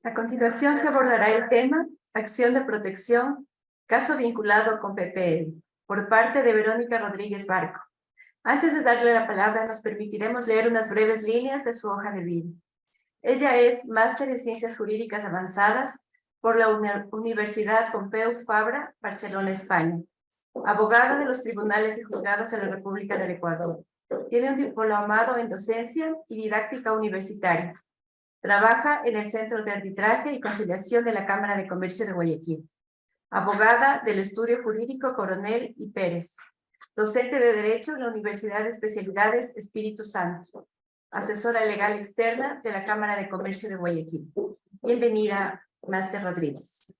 A continuación se abordará el tema Acción de Protección, caso vinculado con PPL, por parte de Verónica Rodríguez Barco. Antes de darle la palabra, nos permitiremos leer unas breves líneas de su hoja de vida. Ella es máster en Ciencias Jurídicas Avanzadas por la Universidad Pompeu Fabra, Barcelona, España. Abogada de los tribunales y juzgados de la República del Ecuador. Tiene un diplomado en docencia y didáctica universitaria. Trabaja en el Centro de Arbitraje y Conciliación de la Cámara de Comercio de Guayaquil. Abogada del Estudio Jurídico Coronel y Pérez. Docente de Derecho en la Universidad de Especialidades Espíritu Santo. Asesora legal externa de la Cámara de Comercio de Guayaquil. Bienvenida, Máster Rodríguez.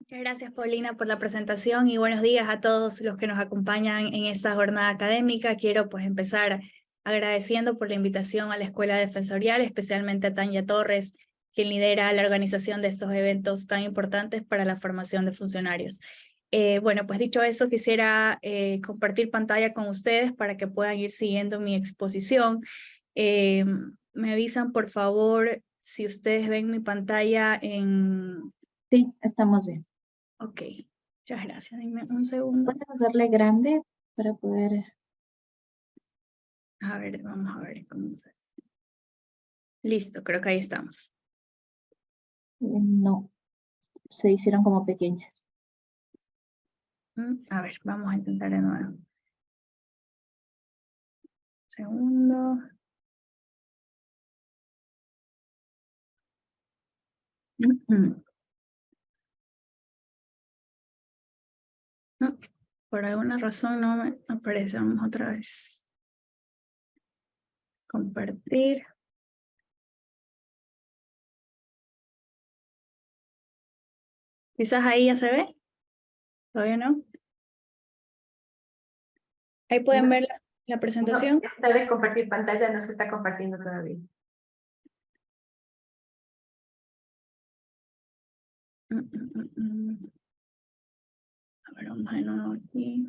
Muchas gracias, Paulina, por la presentación y buenos días a todos los que nos acompañan en esta jornada académica. Quiero empezar agradeciendo por la invitación a la Escuela Defensorial, especialmente a Tania Torres, quien lidera la organización de estos eventos tan importantes para la formación de funcionarios. Pues dicho eso, quisiera compartir pantalla con ustedes para que puedan ir siguiendo mi exposición. Me avisan, por favor, si ustedes ven mi pantalla en... Sí, estamos bien. Ok, muchas gracias. Dime un segundo. ¿Puedes hacerle grande para poder...? A ver, vamos a ver cómo se... Listo, creo que ahí estamos. No, se hicieron como pequeñas. A ver, vamos a intentar de nuevo. Segundo. Por alguna razón no me aparece. Vamos otra vez. Compartir. Quizás ahí ya se ve. ¿Todavía no? Ahí pueden ver la presentación. No, está de compartir pantalla, no se está compartiendo todavía. A ver, vamos de nuevo aquí.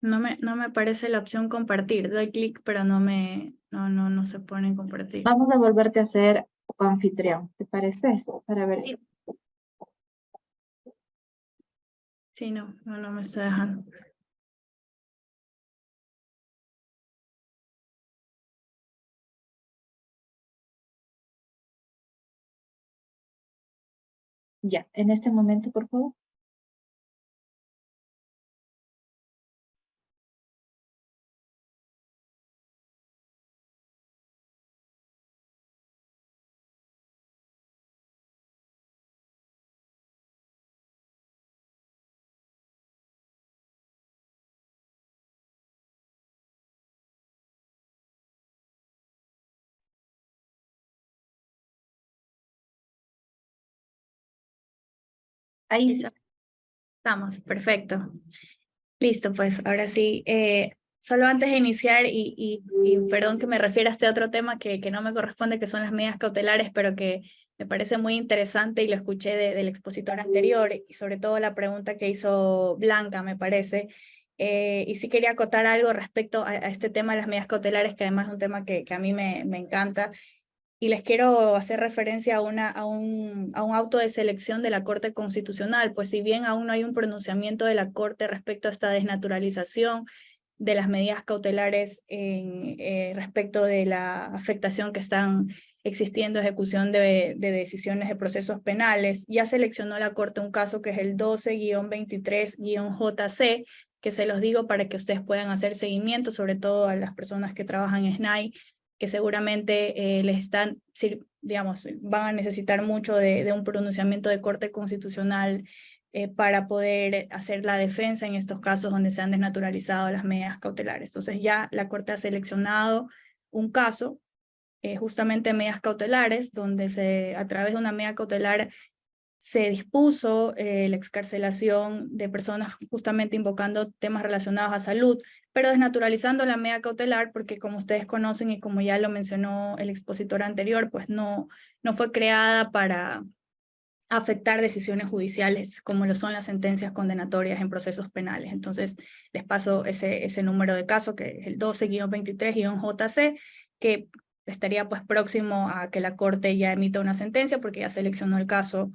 No me aparece la opción compartir. Doy clic, pero no se pone en compartir. Vamos a volverte a hacer anfitrión, ¿te parece? Para ver. Sí, no me está dejando. Ya, en este momento, por favor. Ahí sí. Estamos, perfecto. Listo, pues ahora sí. Solo antes de iniciar, y perdón que me refiera a este otro tema que no me corresponde, que son las medidas cautelares, pero que me parece muy interesante y lo escuché del expositor anterior, y sobre todo la pregunta que hizo Blanca, me parece. Y sí quería acotar algo respecto a este tema de las medidas cautelares, que además es un tema que a mí me encanta. Y les quiero hacer referencia a un auto de selección de la Corte Constitucional, pues si bien aún no hay un pronunciamiento de la Corte respecto a esta desnaturalización de las medidas cautelares respecto de la afectación que están existiendo ejecución de decisiones de procesos penales, ya seleccionó la Corte un caso que es el 12-23-JC, que se los digo para que ustedes puedan hacer seguimiento, sobre todo a las personas que trabajan en SNAI, que seguramente les están, digamos, van a necesitar mucho de un pronunciamiento de Corte Constitucional para poder hacer la defensa en estos casos donde se han desnaturalizado las medidas cautelares. Entonces ya la Corte ha seleccionado un caso, justamente medidas cautelares, donde a través de una medida cautelar se dispuso la excarcelación de personas justamente invocando temas relacionados a salud, pero desnaturalizando la medida cautelar porque, como ustedes conocen y como ya lo mencionó el expositor anterior, pues no fue creada para afectar decisiones judiciales como lo son las sentencias condenatorias en procesos penales. Entonces les paso ese número de caso, que es el 12-23-JC, que estaría pues próximo a que la Corte ya emita una sentencia porque ya seleccionó el caso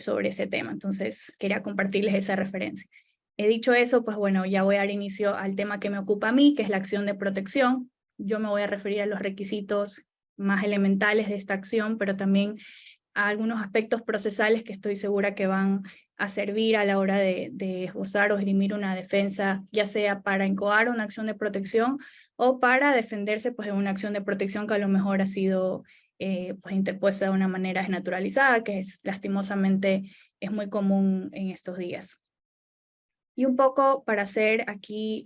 sobre ese tema. Entonces quería compartirles esa referencia. He dicho eso, pues bueno, ya voy a dar inicio al tema que me ocupa a mí, que es la acción de protección. Yo me voy a referir a los requisitos más elementales de esta acción, pero también a algunos aspectos procesales que estoy segura que van a servir a la hora de esbozar o esgrimir una defensa, ya sea para incoar una acción de protección o para defenderse pues, de una acción de protección que a lo mejor ha sido pues, interpuesta de una manera desnaturalizada, que lastimosamente es muy común en estos días. Y un poco para hacer aquí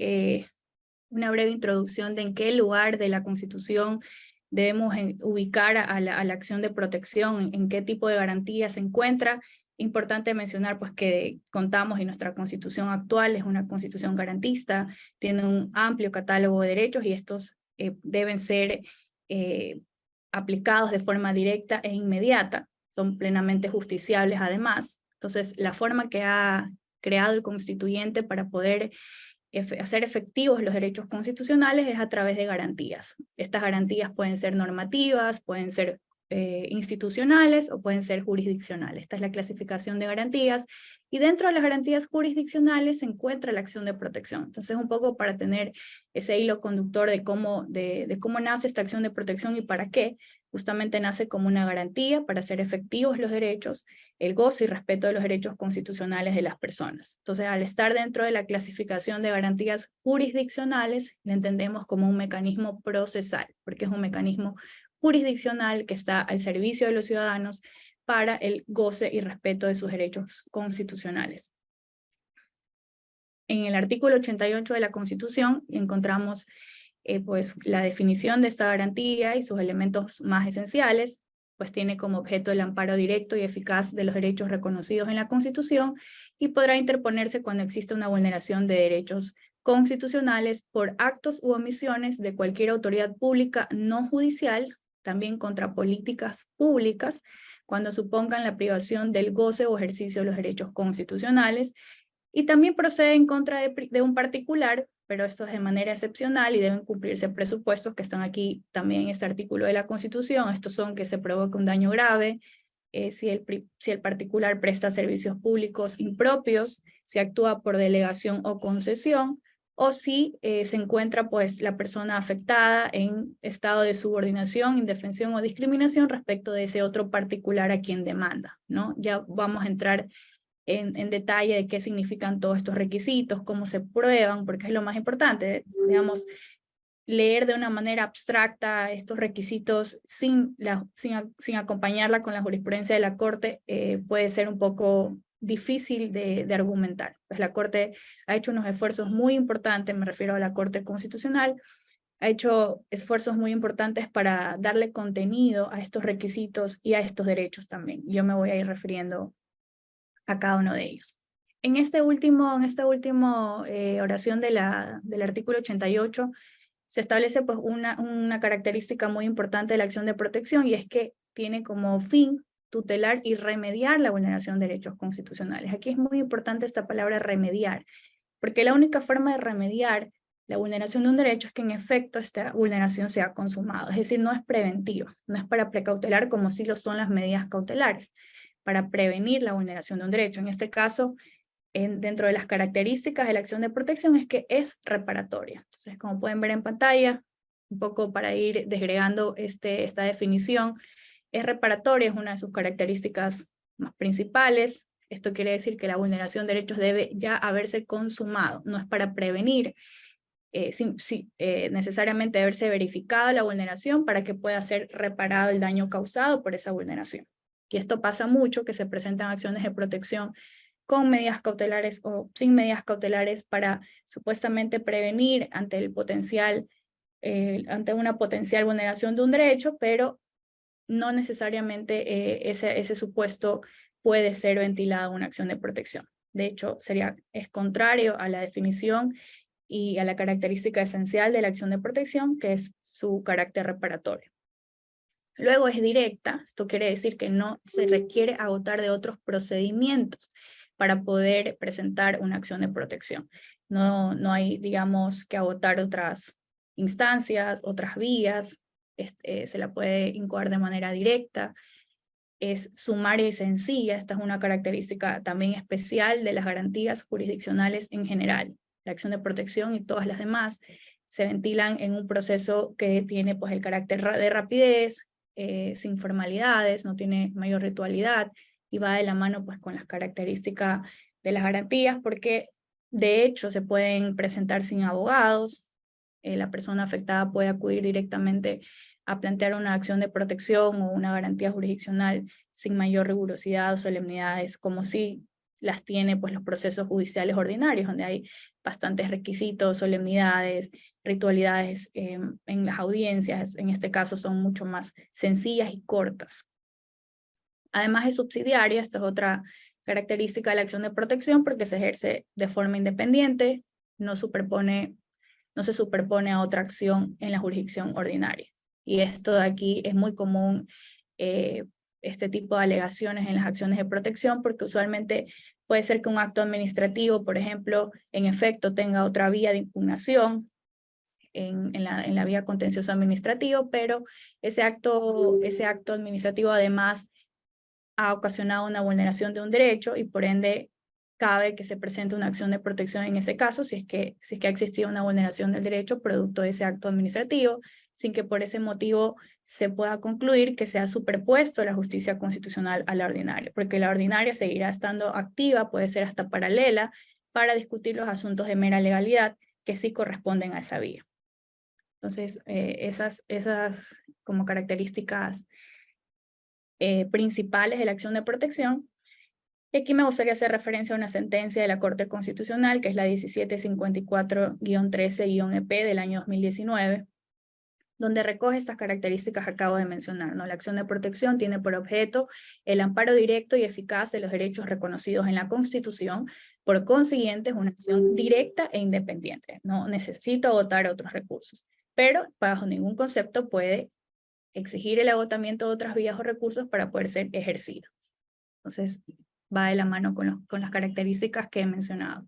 una breve introducción de en qué lugar de la Constitución debemos ubicar a la acción de protección, en qué tipo de garantía se encuentra. Importante mencionar pues que contamos y nuestra Constitución actual es una Constitución garantista, tiene un amplio catálogo de derechos y estos deben ser aplicados de forma directa e inmediata, son plenamente justiciables además. Entonces, la forma que ha creado el constituyente para poder hacer efectivos los derechos constitucionales es a través de garantías. Estas garantías pueden ser normativas, pueden ser institucionales o pueden ser jurisdiccionales. Esta es la clasificación de garantías y dentro de las garantías jurisdiccionales se encuentra la acción de protección. Entonces un poco para tener ese hilo conductor de cómo nace esta acción de protección y para qué. Justamente nace como una garantía para hacer efectivos los derechos, el goce y respeto de los derechos constitucionales de las personas. Entonces, al estar dentro de la clasificación de garantías jurisdiccionales, la entendemos como un mecanismo procesal, porque es un mecanismo jurisdiccional que está al servicio de los ciudadanos para el goce y respeto de sus derechos constitucionales. En el artículo 88 de la Constitución encontramos pues la definición de esta garantía y sus elementos más esenciales, pues tiene como objeto el amparo directo y eficaz de los derechos reconocidos en la Constitución y podrá interponerse cuando exista una vulneración de derechos constitucionales por actos u omisiones de cualquier autoridad pública no judicial, también contra políticas públicas, cuando supongan la privación del goce o ejercicio de los derechos constitucionales, y también procede en contra de un particular, pero esto es de manera excepcional y deben cumplirse presupuestos que están aquí también en este artículo de la Constitución. Estos son que se provoque un daño grave, si el particular presta servicios públicos impropios, si actúa por delegación o concesión, o si se encuentra pues, la persona afectada en estado de subordinación, indefensión o discriminación respecto de ese otro particular a quien demanda, ¿no? Ya vamos a entrar en detalle de qué significan todos estos requisitos, cómo se prueban, porque es lo más importante, digamos, leer de una manera abstracta estos requisitos sin acompañarla con la jurisprudencia de la Corte puede ser un poco difícil de argumentar. Pues la Corte ha hecho unos esfuerzos muy importantes, me refiero a la Corte Constitucional, ha hecho esfuerzos muy importantes para darle contenido a estos requisitos y a estos derechos también. Yo me voy a ir refiriendo a cada uno de ellos. En esta última oración del artículo 88 se establece pues, una característica muy importante de la acción de protección y es que tiene como fin tutelar y remediar la vulneración de derechos constitucionales. Aquí es muy importante esta palabra remediar, porque la única forma de remediar la vulneración de un derecho es que en efecto esta vulneración sea consumada, es decir, no es preventiva, no es para precautelar como sí lo son las medidas cautelares, para prevenir la vulneración de un derecho. En este caso, dentro de las características de la acción de protección es que es reparatoria. Entonces, como pueden ver en pantalla, un poco para ir desgregando esta definición, es reparatoria, es una de sus características más principales. Esto quiere decir que la vulneración de derechos debe ya haberse consumado, no es para prevenir, necesariamente haberse verificado la vulneración para que pueda ser reparado el daño causado por esa vulneración. Y esto pasa mucho, que se presentan acciones de protección con medidas cautelares o sin medidas cautelares para supuestamente prevenir ante una potencial vulneración de un derecho, pero no necesariamente ese supuesto puede ser ventilada una acción de protección. De hecho, es contrario a la definición y a la característica esencial de la acción de protección, que es su carácter reparatorio. Luego es directa, esto quiere decir que no se requiere agotar de otros procedimientos para poder presentar una acción de protección. No hay, digamos, que agotar otras instancias, otras vías, se la puede incoar de manera directa. Es sumaria y sencilla, esta es una característica también especial de las garantías jurisdiccionales en general. La acción de protección y todas las demás se ventilan en un proceso que tiene pues el carácter de rapidez, sin formalidades, no tiene mayor ritualidad y va de la mano pues con las características de las garantías, porque de hecho se pueden presentar sin abogados, la persona afectada puede acudir directamente a plantear una acción de protección o una garantía jurisdiccional sin mayor rigurosidad o solemnidades, como si las tiene pues los procesos judiciales ordinarios, donde hay bastantes requisitos, solemnidades, ritualidades en las audiencias. En este caso son mucho más sencillas y cortas. Además es subsidiaria, esto es otra característica de la acción de protección, porque se ejerce de forma independiente, no se superpone a otra acción en la jurisdicción ordinaria. Y esto de aquí es muy común, este tipo de alegaciones en las acciones de protección, porque usualmente puede ser que un acto administrativo, por ejemplo, en efecto tenga otra vía de impugnación en la vía contencioso administrativo, pero ese acto administrativo además ha ocasionado una vulneración de un derecho y por ende cabe que se presente una acción de protección en ese caso si es que ha existido una vulneración del derecho producto de ese acto administrativo, sin que por ese motivo se pueda concluir que se ha superpuesto la justicia constitucional a la ordinaria, porque la ordinaria seguirá estando activa, puede ser hasta paralela, para discutir los asuntos de mera legalidad que sí corresponden a esa vía. Entonces, esas como características principales de la acción de protección. Y aquí me gustaría hacer referencia a una sentencia de la Corte Constitucional, que es la 1754-13-EP del año 2019, donde recoge estas características que acabo de mencionar, ¿no? La acción de protección tiene por objeto el amparo directo y eficaz de los derechos reconocidos en la Constitución, por consiguiente es una acción directa e independiente, no necesita agotar otros recursos, pero bajo ningún concepto puede exigir el agotamiento de otras vías o recursos para poder ser ejercido. Entonces, va de la mano con las características que he mencionado.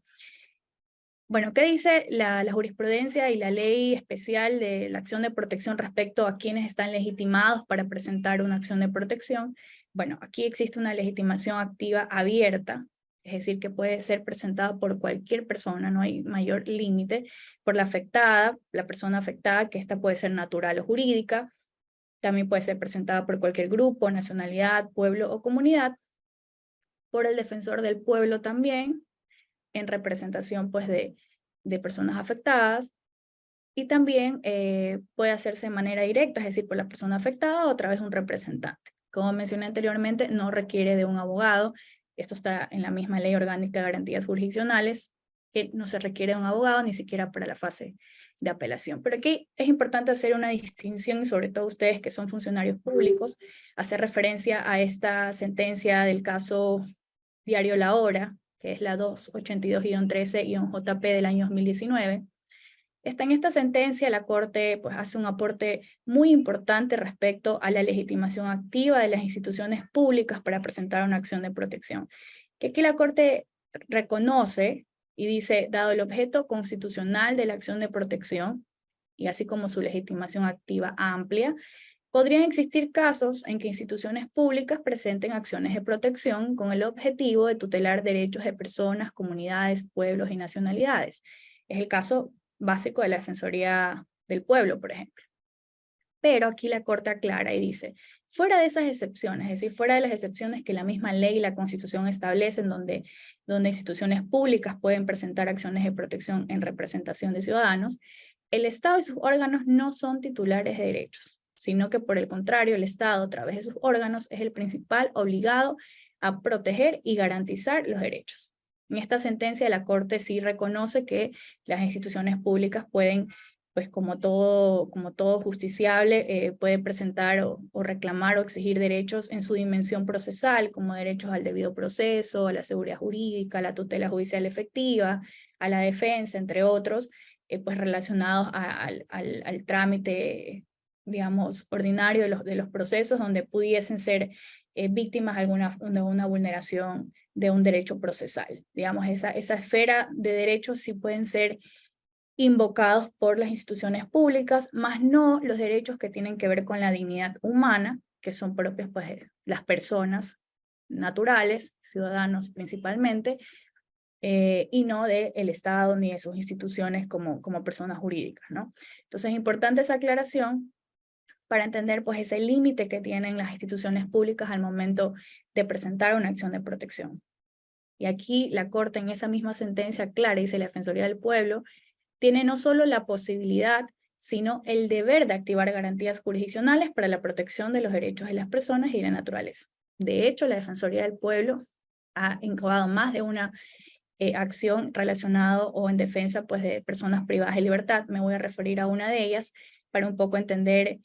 Bueno, ¿qué dice la jurisprudencia y la ley especial de la acción de protección respecto a quienes están legitimados para presentar una acción de protección? Bueno, aquí existe una legitimación activa abierta, es decir, que puede ser presentada por cualquier persona, no hay mayor límite, por la persona afectada, que esta puede ser natural o jurídica, también puede ser presentada por cualquier grupo, nacionalidad, pueblo o comunidad, por el defensor del pueblo también, en representación pues de personas afectadas, y también puede hacerse de manera directa, es decir, por la persona afectada o a través de un representante. Como mencioné anteriormente, no requiere de un abogado, esto está en la misma Ley Orgánica de Garantías Jurisdiccionales, que no se requiere de un abogado ni siquiera para la fase de apelación. Pero aquí es importante hacer una distinción, y sobre todo ustedes que son funcionarios públicos, hacer referencia a esta sentencia del caso Diario La Hora, que es la 282-13-JP del año 2019. En esta sentencia la Corte pues, hace un aporte muy importante respecto a la legitimación activa de las instituciones públicas para presentar una acción de protección. Que aquí la Corte reconoce y dice, dado el objeto constitucional de la acción de protección, y así como su legitimación activa amplia, podrían existir casos en que instituciones públicas presenten acciones de protección con el objetivo de tutelar derechos de personas, comunidades, pueblos y nacionalidades. Es el caso básico de la Defensoría del Pueblo, por ejemplo. Pero aquí la Corte aclara y dice, fuera de esas excepciones, es decir, fuera de las excepciones que la misma ley y la Constitución establecen, donde instituciones públicas pueden presentar acciones de protección en representación de ciudadanos, el Estado y sus órganos no son titulares de derechos, sino que por el contrario, el Estado, a través de sus órganos, es el principal obligado a proteger y garantizar los derechos. En esta sentencia, la Corte sí reconoce que las instituciones públicas pueden pues como todo justiciable, puede presentar o reclamar o exigir derechos en su dimensión procesal, como derechos al debido proceso, a la seguridad jurídica, a la tutela judicial efectiva, a la defensa, entre otros, pues relacionados al trámite, digamos, ordinario de los procesos donde pudiesen ser víctimas de una vulneración de un derecho procesal. Digamos, esa esfera de derechos sí pueden ser invocados por las instituciones públicas, más no los derechos que tienen que ver con la dignidad humana, que son propios pues, de las personas naturales, ciudadanos principalmente, y no del Estado ni de sus instituciones como personas jurídicas, ¿no? Entonces es importante esa aclaración para entender pues, ese límite que tienen las instituciones públicas al momento de presentar una acción de protección. Y aquí la Corte en esa misma sentencia clara dice la Defensoría del Pueblo tiene no solo la posibilidad, sino el deber de activar garantías jurisdiccionales para la protección de los derechos de las personas y de la naturaleza. De hecho, la Defensoría del Pueblo ha incubado más de una acción relacionada o en defensa pues, de personas privadas de libertad. Me voy a referir a una de ellas para un poco entender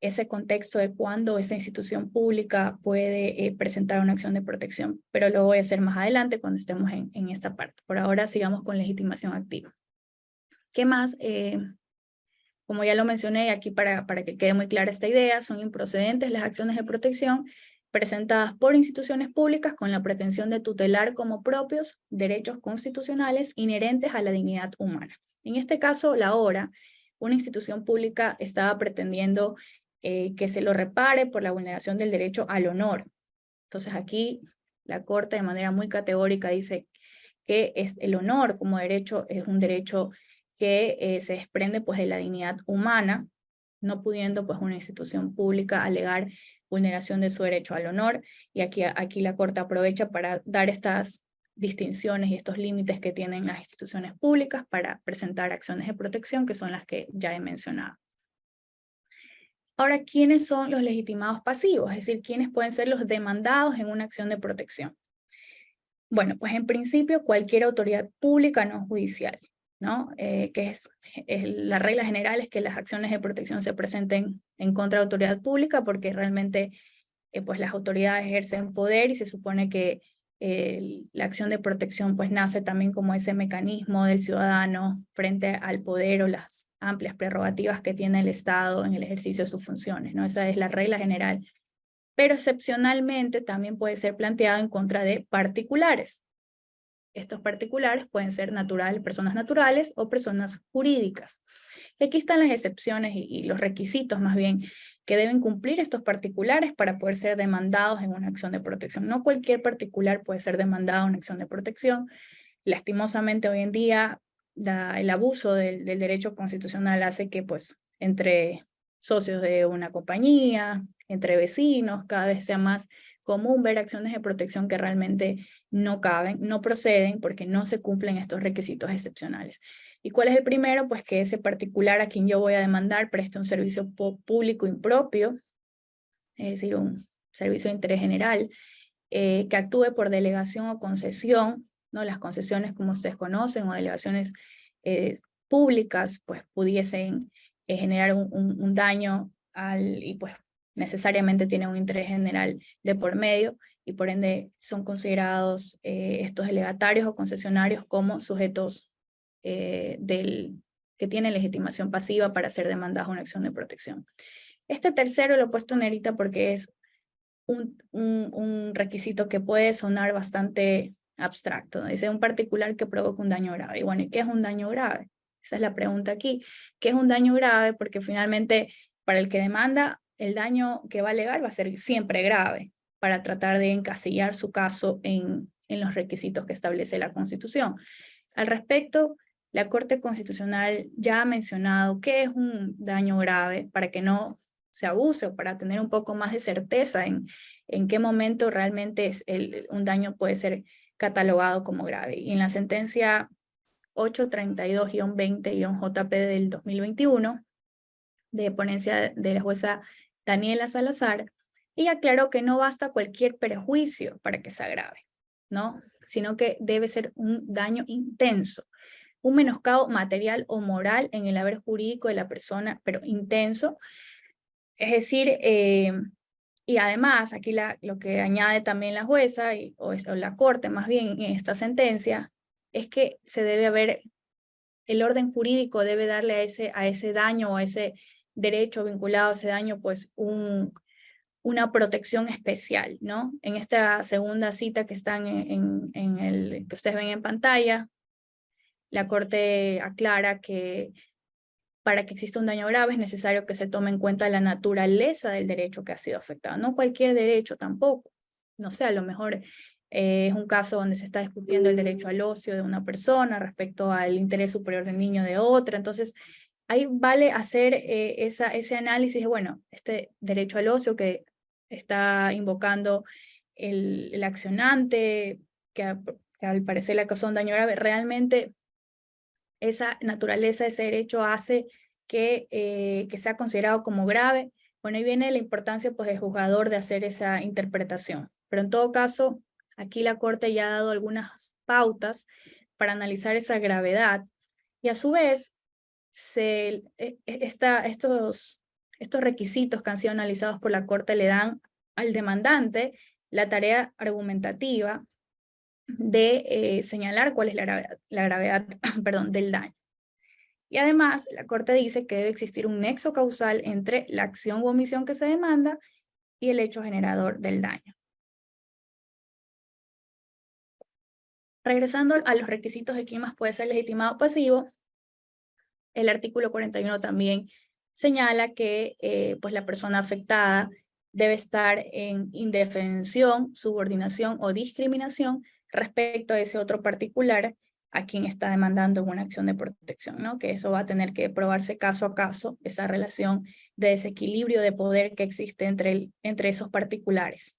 ese contexto de cuándo esa institución pública puede presentar una acción de protección, pero lo voy a hacer más adelante cuando estemos en esta parte. Por ahora sigamos con legitimación activa. ¿Qué más? Como ya lo mencioné aquí para que quede muy clara esta idea, son improcedentes las acciones de protección presentadas por instituciones públicas con la pretensión de tutelar como propios derechos constitucionales inherentes a la dignidad humana. En este caso, la hora, una institución pública estaba pretendiendo que se lo repare por la vulneración del derecho al honor. Entonces aquí la Corte de manera muy categórica dice que el honor como derecho es un derecho que se desprende pues, de la dignidad humana, no pudiendo pues, una institución pública alegar vulneración de su derecho al honor, y aquí la Corte aprovecha para dar estas distinciones y estos límites que tienen las instituciones públicas para presentar acciones de protección, que son las que ya he mencionado. Ahora, ¿quiénes son los legitimados pasivos? Es decir, ¿quiénes pueden ser los demandados en una acción de protección? Bueno, pues en principio cualquier autoridad pública no judicial, ¿no? Que la regla general es que las acciones de protección se presenten en contra de autoridad pública porque realmente pues las autoridades ejercen poder y se supone que la acción de protección pues nace también como ese mecanismo del ciudadano frente al poder o las amplias prerrogativas que tiene el Estado en el ejercicio de sus funciones, ¿no? Esa es la regla general. Pero excepcionalmente también puede ser planteado en contra de particulares. Estos particulares pueden ser personas naturales o personas jurídicas. Y aquí están las excepciones y los requisitos más bien que deben cumplir estos particulares para poder ser demandados en una acción de protección. No cualquier particular puede ser demandado en una acción de protección. Lastimosamente hoy en día el abuso del derecho constitucional hace que pues entre socios de una compañía, entre vecinos, cada vez sea más común ver acciones de protección que realmente no caben, no proceden porque no se cumplen estos requisitos excepcionales. ¿Y cuál es el primero? Pues que ese particular a quien yo voy a demandar preste un servicio público impropio, es decir, un servicio de interés general, que actúe por delegación o concesión, ¿no? Las concesiones, como ustedes conocen, o delegaciones públicas, pues pudiesen generar un daño y pues necesariamente tienen un interés general de por medio, y por ende son considerados estos delegatarios o concesionarios como sujetos que tienen legitimación pasiva para ser demandados a una acción de protección. Este tercero lo he puesto en negrita porque es un requisito que puede sonar bastante abstracto. Dice un particular que provoca un daño grave. Y bueno, ¿y qué es un daño grave? Esa es la pregunta aquí. ¿Qué es un daño grave? Porque finalmente para el que demanda, el daño que va a alegar va a ser siempre grave para tratar de encasillar su caso en los requisitos que establece la Constitución. Al respecto, la Corte Constitucional ya ha mencionado qué es un daño grave para que no se abuse o para tener un poco más de certeza en qué momento realmente un daño puede ser catalogado como grave. Y en la sentencia 832-20-JP del 2021, de ponencia de la jueza Daniela Salazar, y aclaró que no basta cualquier perjuicio para que sea grave, ¿no? Sino que debe ser un daño intenso. un menoscabo material o moral en el haber jurídico de la persona, pero intenso. Es decir, y además, aquí lo que añade también la jueza, o la corte más bien en esta sentencia, es que se debe haber, el orden jurídico debe darle a ese daño o a ese derecho vinculado a ese daño, pues una protección especial, ¿no? En esta segunda cita que están en el que ustedes ven en pantalla, la Corte aclara que para que exista un daño grave es necesario que se tome en cuenta la naturaleza del derecho que ha sido afectado, no cualquier derecho tampoco. No sé, a lo mejor es un caso donde se está discutiendo el derecho al ocio de una persona respecto al interés superior del niño de otra, entonces ahí vale hacer ese análisis de, bueno, este derecho al ocio que está invocando el accionante, que al parecer le causó un daño grave, realmente esa naturaleza, ese derecho hace que sea considerado como grave. Bueno, ahí viene la importancia pues, del juzgador de hacer esa interpretación. Pero en todo caso, aquí la Corte ya ha dado algunas pautas para analizar esa gravedad y a su vez, estos requisitos que han sido analizados por la Corte le dan al demandante la tarea argumentativa de señalar cuál es la gravedad perdón, del daño. Y además, la Corte dice que debe existir un nexo causal entre la acción u omisión que se demanda y el hecho generador del daño. Regresando a los requisitos de quién más puede ser legitimado pasivo, el artículo 41 también señala que pues la persona afectada debe estar en indefensión, subordinación o discriminación respecto a ese otro particular a quien está demandando una acción de protección, ¿no? Que eso va a tener que probarse caso a caso, esa relación de desequilibrio de poder que existe entre esos particulares.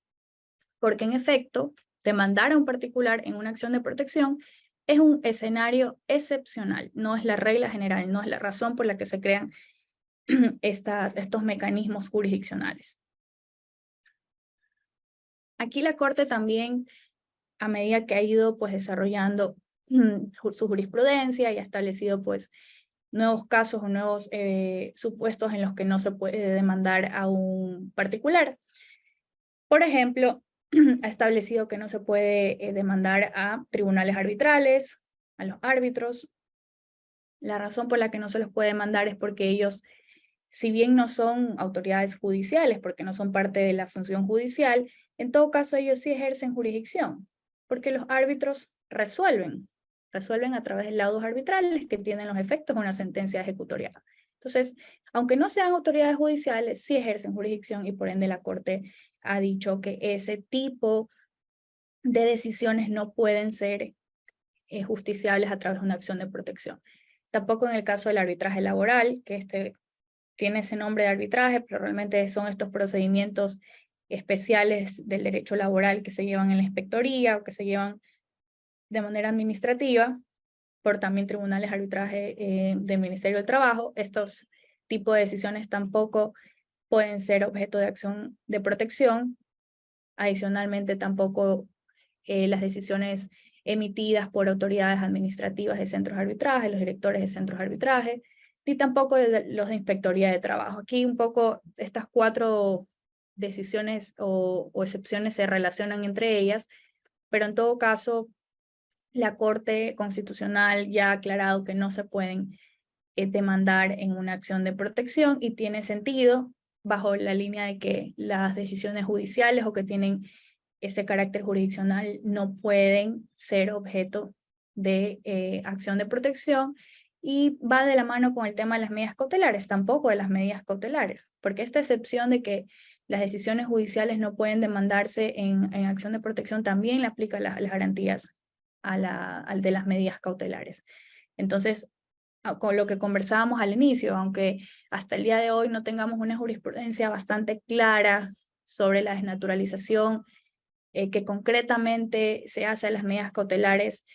Porque en efecto, demandar a un particular en una acción de protección es un escenario excepcional, no es la regla general, no es la razón por la que se crean estos mecanismos jurisdiccionales. Aquí la Corte también, a medida que ha ido pues, desarrollando su jurisprudencia y ha establecido pues, nuevos casos o nuevos supuestos en los que no se puede demandar a un particular. Por ejemplo, ha establecido que no se puede demandar a tribunales arbitrales, a los árbitros. La razón por la que no se los puede demandar es porque ellos, si bien no son autoridades judiciales, porque no son parte de la función judicial, en todo caso ellos sí ejercen jurisdicción, porque los árbitros resuelven a través de laudos arbitrales que tienen los efectos de una sentencia ejecutorial. Entonces, aunque no sean autoridades judiciales, sí ejercen jurisdicción y por ende la Corte ha dicho que ese tipo de decisiones no pueden ser justiciables a través de una acción de protección. Tampoco en el caso del arbitraje laboral, que tiene ese nombre de arbitraje, pero realmente son estos procedimientos especiales del derecho laboral que se llevan en la inspectoría o que se llevan de manera administrativa por también tribunales de arbitraje del Ministerio del Trabajo. Estos tipos de decisiones tampoco pueden ser objeto de acción de protección. Adicionalmente, tampoco las decisiones emitidas por autoridades administrativas de centros de arbitraje, los directores de centros de arbitraje, ni tampoco los de inspectoría de trabajo. Aquí un poco estas 4 decisiones o excepciones se relacionan entre ellas, pero en todo caso la Corte Constitucional ya ha aclarado que no se pueden demandar en una acción de protección y tiene sentido bajo la línea de que las decisiones judiciales o que tienen ese carácter jurisdiccional no pueden ser objeto de acción de protección y va de la mano con el tema de las medidas cautelares, tampoco de las medidas cautelares, porque esta excepción de que las decisiones judiciales no pueden demandarse en acción de protección también le aplica las garantías al de las medidas cautelares. Entonces, con lo que conversábamos al inicio, aunque hasta el día de hoy no tengamos una jurisprudencia bastante clara sobre la desnaturalización que concretamente se hace a las medidas cautelares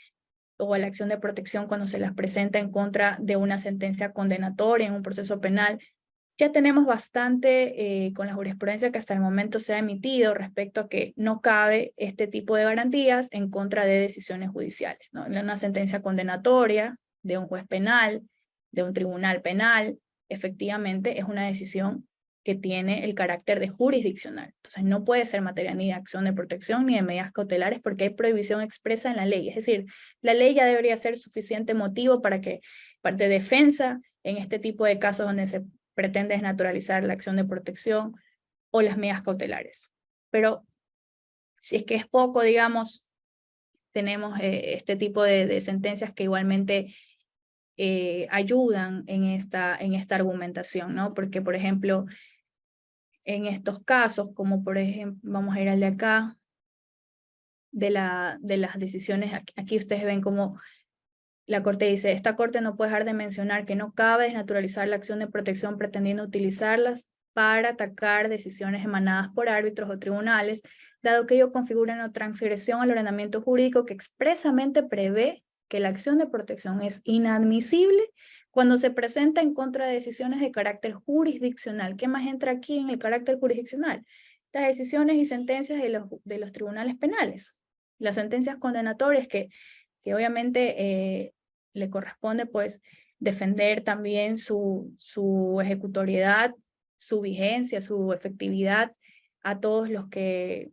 o a la acción de protección cuando se las presenta en contra de una sentencia condenatoria en un proceso penal, ya tenemos bastante con la jurisprudencia que hasta el momento se ha emitido respecto a que no cabe este tipo de garantías en contra de decisiones judiciales, ¿no? En una sentencia condenatoria de un juez penal, de un tribunal penal, efectivamente es una decisión que tiene el carácter de jurisdiccional. Entonces no puede ser materia ni de acción de protección ni de medidas cautelares porque hay prohibición expresa en la ley. Es decir, la ley ya debería ser suficiente motivo para que, de defensa en este tipo de casos donde se pretende desnaturalizar la acción de protección o las medidas cautelares. Pero si es que es poco, digamos, tenemos este tipo de sentencias que igualmente ayudan en esta argumentación, ¿no? Porque, por ejemplo, en estos casos, como por ejemplo, vamos a ir al de acá, de las decisiones, aquí ustedes ven como la Corte dice, esta Corte no puede dejar de mencionar que no cabe desnaturalizar la acción de protección pretendiendo utilizarlas para atacar decisiones emanadas por árbitros o tribunales, dado que ello configura una transgresión al ordenamiento jurídico que expresamente prevé que la acción de protección es inadmisible cuando se presenta en contra de decisiones de carácter jurisdiccional. ¿Qué más entra aquí en el carácter jurisdiccional? Las decisiones y sentencias de los tribunales penales, las sentencias condenatorias que obviamente le corresponde pues defender también su ejecutoriedad, su vigencia, su efectividad a todos los que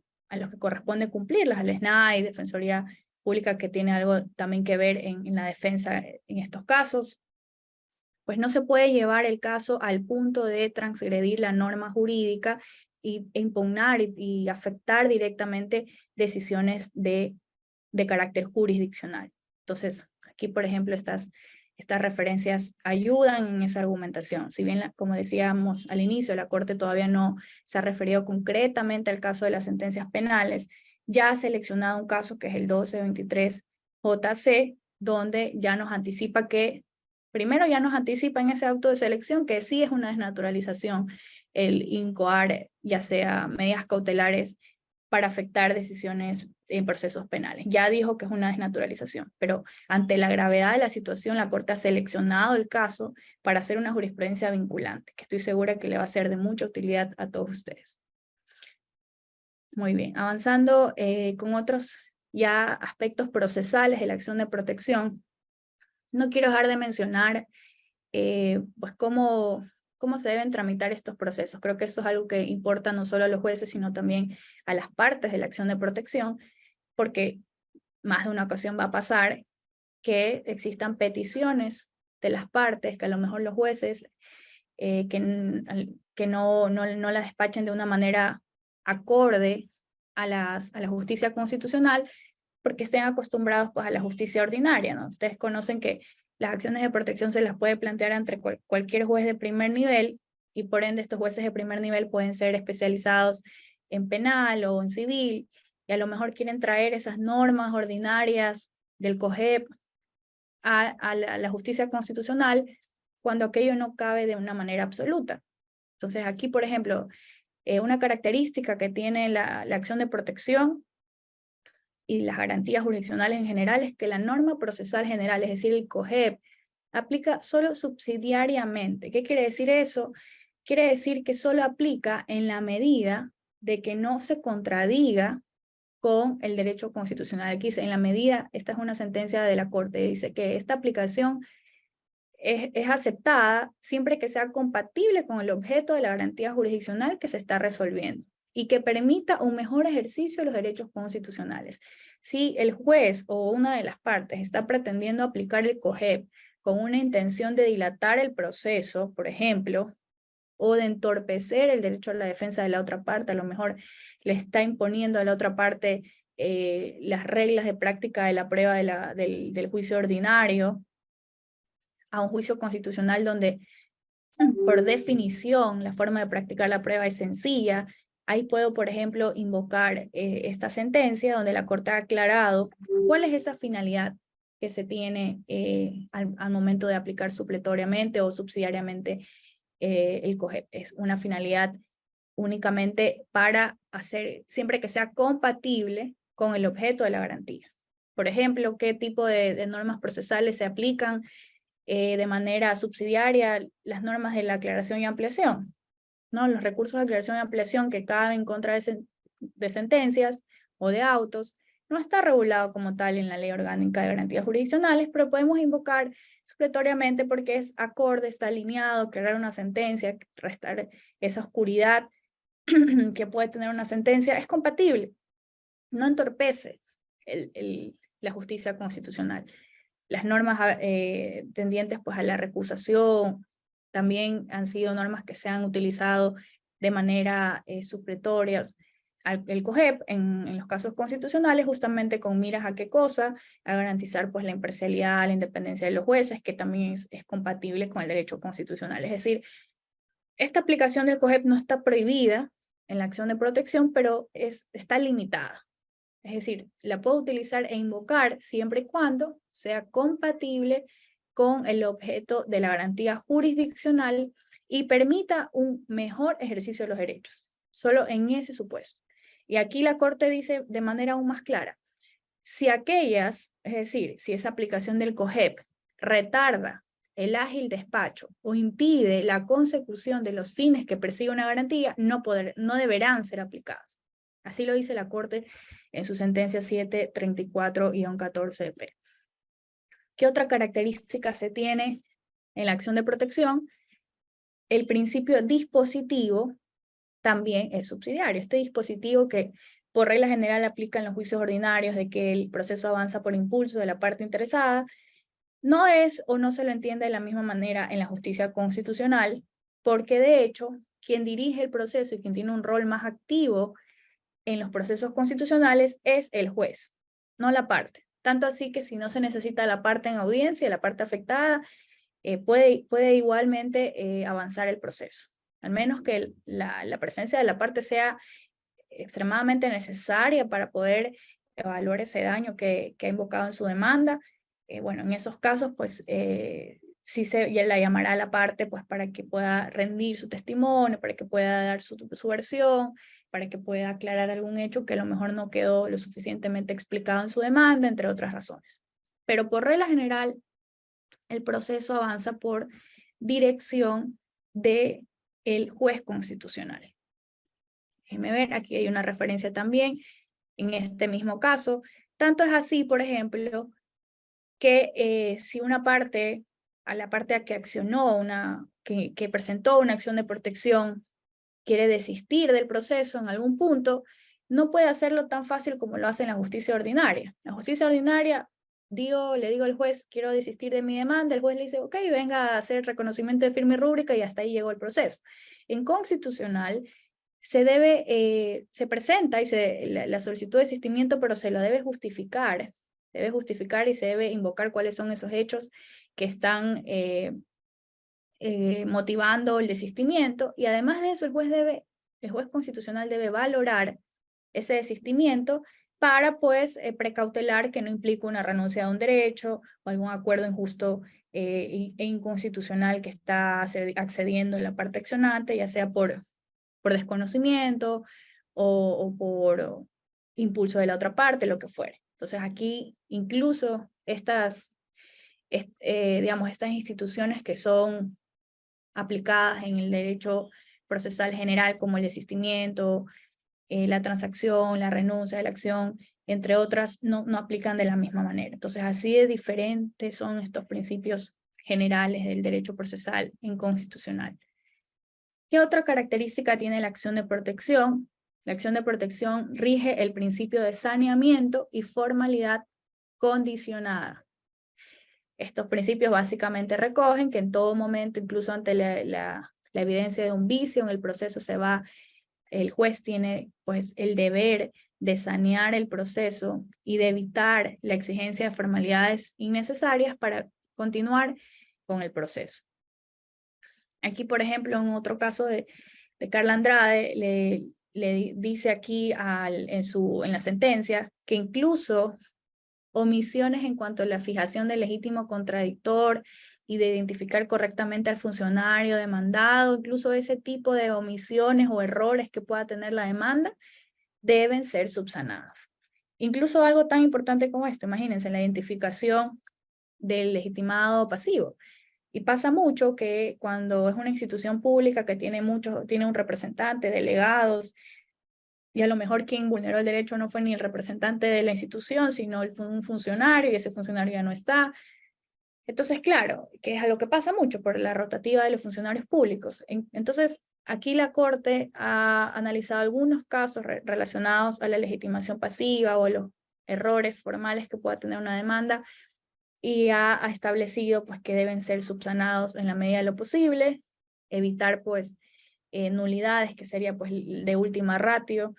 corresponde cumplirlas, al SNAI, Defensoría Pública, que tiene algo también que ver en la defensa en estos casos. Pues no se puede llevar el caso al punto de transgredir la norma jurídica e impugnar y afectar directamente decisiones de carácter jurisdiccional. Entonces, aquí, por ejemplo, estas referencias ayudan en esa argumentación. Si bien, como decíamos al inicio, la Corte todavía no se ha referido concretamente al caso de las sentencias penales, ya ha seleccionado un caso que es el 1223 JC, donde ya nos anticipa que, primero ya nos anticipa en ese auto de selección que sí es una desnaturalización el incoar, ya sea medidas cautelares para afectar decisiones en procesos penales. Ya dijo que es una desnaturalización, pero ante la gravedad de la situación, la Corte ha seleccionado el caso para hacer una jurisprudencia vinculante, que estoy segura que le va a ser de mucha utilidad a todos ustedes. Muy bien, avanzando con otros ya aspectos procesales de la acción de protección, no quiero dejar de mencionar pues cómo se deben tramitar estos procesos. Creo que eso es algo que importa no solo a los jueces, sino también a las partes de la acción de protección, porque más de una ocasión va a pasar que existan peticiones de las partes, que a lo mejor los jueces que no la despachen de una manera acorde a la justicia constitucional, porque estén acostumbrados pues, a la justicia ordinaria, ¿no? Ustedes conocen que las acciones de protección se las puede plantear ante cualquier juez de primer nivel, y por ende estos jueces de primer nivel pueden ser especializados en penal o en civil, y a lo mejor quieren traer esas normas ordinarias del COGEP a la justicia constitucional cuando aquello no cabe de una manera absoluta. Entonces aquí, por ejemplo, una característica que tiene la acción de protección y las garantías jurisdiccionales en general es que la norma procesal general, es decir, el COGEP, aplica solo subsidiariamente. ¿Qué quiere decir eso? Quiere decir que solo aplica en la medida de que no se contradiga con el derecho constitucional. Aquí dice, en la medida, esta es una sentencia de la Corte, dice que esta aplicación es aceptada siempre que sea compatible con el objeto de la garantía jurisdiccional que se está resolviendo y que permita un mejor ejercicio de los derechos constitucionales. Si el juez o una de las partes está pretendiendo aplicar el COGEP con una intención de dilatar el proceso, por ejemplo, o de entorpecer el derecho a la defensa de la otra parte, a lo mejor le está imponiendo a la otra parte las reglas de práctica de la prueba del juicio ordinario, a un juicio constitucional donde, por definición, la forma de practicar la prueba es sencilla. Ahí puedo, por ejemplo, invocar esta sentencia donde la Corte ha aclarado cuál es esa finalidad que se tiene al momento de aplicar supletoriamente o subsidiariamente el COGEP. Es una finalidad únicamente para hacer, siempre que sea compatible con el objeto de la garantía. Por ejemplo, qué tipo de normas procesales se aplican de manera subsidiaria, las normas de la aclaración y ampliación, ¿no? Los recursos de aclaración y ampliación que caben en contra de sentencias o de autos No está regulado como tal en la Ley Orgánica de Garantías Jurisdiccionales, pero podemos invocar supletoriamente porque es acorde, está alineado, crear una sentencia, restar esa oscuridad que puede tener una sentencia, es compatible, no entorpece la justicia constitucional. Las normas tendientes pues, a la recusación también han sido normas que se han utilizado de manera supletoria. El COGEP en los casos constitucionales justamente con miras a qué cosa, a garantizar pues la imparcialidad, la independencia de los jueces, que también es compatible con el derecho constitucional. Es decir, esta aplicación del COGEP no está prohibida en la acción de protección, pero está limitada. Es decir, la puedo utilizar e invocar siempre y cuando sea compatible con el objeto de la garantía jurisdiccional y permita un mejor ejercicio de los derechos. Solo en ese supuesto. Y aquí la Corte dice de manera aún más clara, si aquellas, es decir, si esa aplicación del COGEP retarda el ágil despacho o impide la consecución de los fines que persigue una garantía, no deberán ser aplicadas. Así lo dice la Corte en su sentencia 734-14P. ¿Qué otra característica se tiene en la acción de protección? El principio dispositivo también es subsidiario. Este dispositivo que por regla general aplica en los juicios ordinarios de que el proceso avanza por impulso de la parte interesada, no es o no se lo entiende de la misma manera en la justicia constitucional, porque de hecho, quien dirige el proceso y quien tiene un rol más activo en los procesos constitucionales es el juez, no la parte. Tanto así que si no se necesita la parte en audiencia, la parte afectada, puede igualmente avanzar el proceso. Al menos que la presencia de la parte sea extremadamente necesaria para poder evaluar ese daño que ha invocado en su demanda. Bueno, en esos casos, pues, sí ya la llamará a la parte, pues, para que pueda rendir su testimonio, para que pueda dar su versión, para que pueda aclarar algún hecho que a lo mejor no quedó lo suficientemente explicado en su demanda, entre otras razones. Pero por regla general, el proceso avanza por dirección del juez constitucional. Déjenme ver, aquí hay una referencia también en este mismo caso. Tanto es así, por ejemplo, que si una parte, a la parte a que accionó, que presentó una acción de protección, quiere desistir del proceso en algún punto, no puede hacerlo tan fácil como lo hace en la justicia ordinaria. La justicia ordinaria, le digo al juez, quiero desistir de mi demanda, el juez le dice, ok, venga a hacer reconocimiento de firme y rúbrica y hasta ahí llegó el proceso. En constitucional, se presenta la solicitud de desistimiento, pero se la debe justificar y se debe invocar cuáles son esos hechos que están motivando el desistimiento, y además de eso el juez constitucional debe valorar ese desistimiento para pues precautelar que no implique una renuncia a un derecho o algún acuerdo injusto e inconstitucional que está accediendo la parte accionante, ya sea por desconocimiento o por impulso de la otra parte, lo que fuere. Entonces aquí incluso digamos, estas instituciones que son aplicadas en el derecho procesal general, como el desistimiento, la transacción, la renuncia de la acción, entre otras, no aplican de la misma manera. Entonces así de diferentes son estos principios generales del derecho procesal inconstitucional. ¿Qué otra característica tiene la acción de protección? La acción de protección rige el principio de saneamiento y formalidad condicionada. Estos principios básicamente recogen que en todo momento, incluso ante la evidencia de un vicio en el proceso, el juez tiene pues el deber de sanear el proceso y de evitar la exigencia de formalidades innecesarias para continuar con el proceso. Aquí, por ejemplo, en otro caso de Carla Andrade, le dice aquí en la sentencia que incluso omisiones en cuanto a la fijación del legítimo contradictor y de identificar correctamente al funcionario demandado, incluso ese tipo de omisiones o errores que pueda tener la demanda, deben ser subsanadas. Incluso algo tan importante como esto, imagínense, la identificación del legitimado pasivo. Y pasa mucho que cuando es una institución pública que tiene un representante, delegados, y a lo mejor quien vulneró el derecho no fue ni el representante de la institución, sino un funcionario, y ese funcionario ya no está. Entonces, claro, que es a lo que pasa mucho por la rotativa de los funcionarios públicos. Entonces, aquí la Corte ha analizado algunos casos relacionados a la legitimación pasiva o a los errores formales que pueda tener una demanda, y ha establecido pues, que deben ser subsanados en la medida de lo posible, evitar pues, nulidades, que sería pues, de última ratio,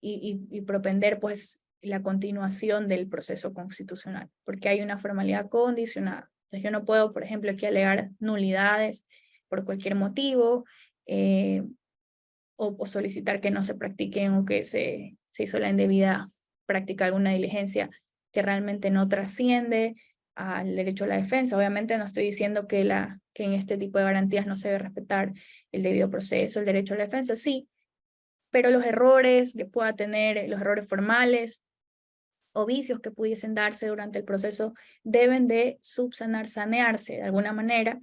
y propender pues, la continuación del proceso constitucional, porque hay una formalidad condicionada. Entonces yo no puedo, por ejemplo, aquí alegar nulidades por cualquier motivo, o solicitar que no se practiquen o que se hizo la indebida práctica alguna diligencia que realmente no trasciende al derecho a la defensa. Obviamente no estoy diciendo que en este tipo de garantías no se debe respetar el debido proceso, el derecho a la defensa, sí, pero los errores que pueda tener, los errores formales o vicios que pudiesen darse durante el proceso deben de subsanar, sanearse de alguna manera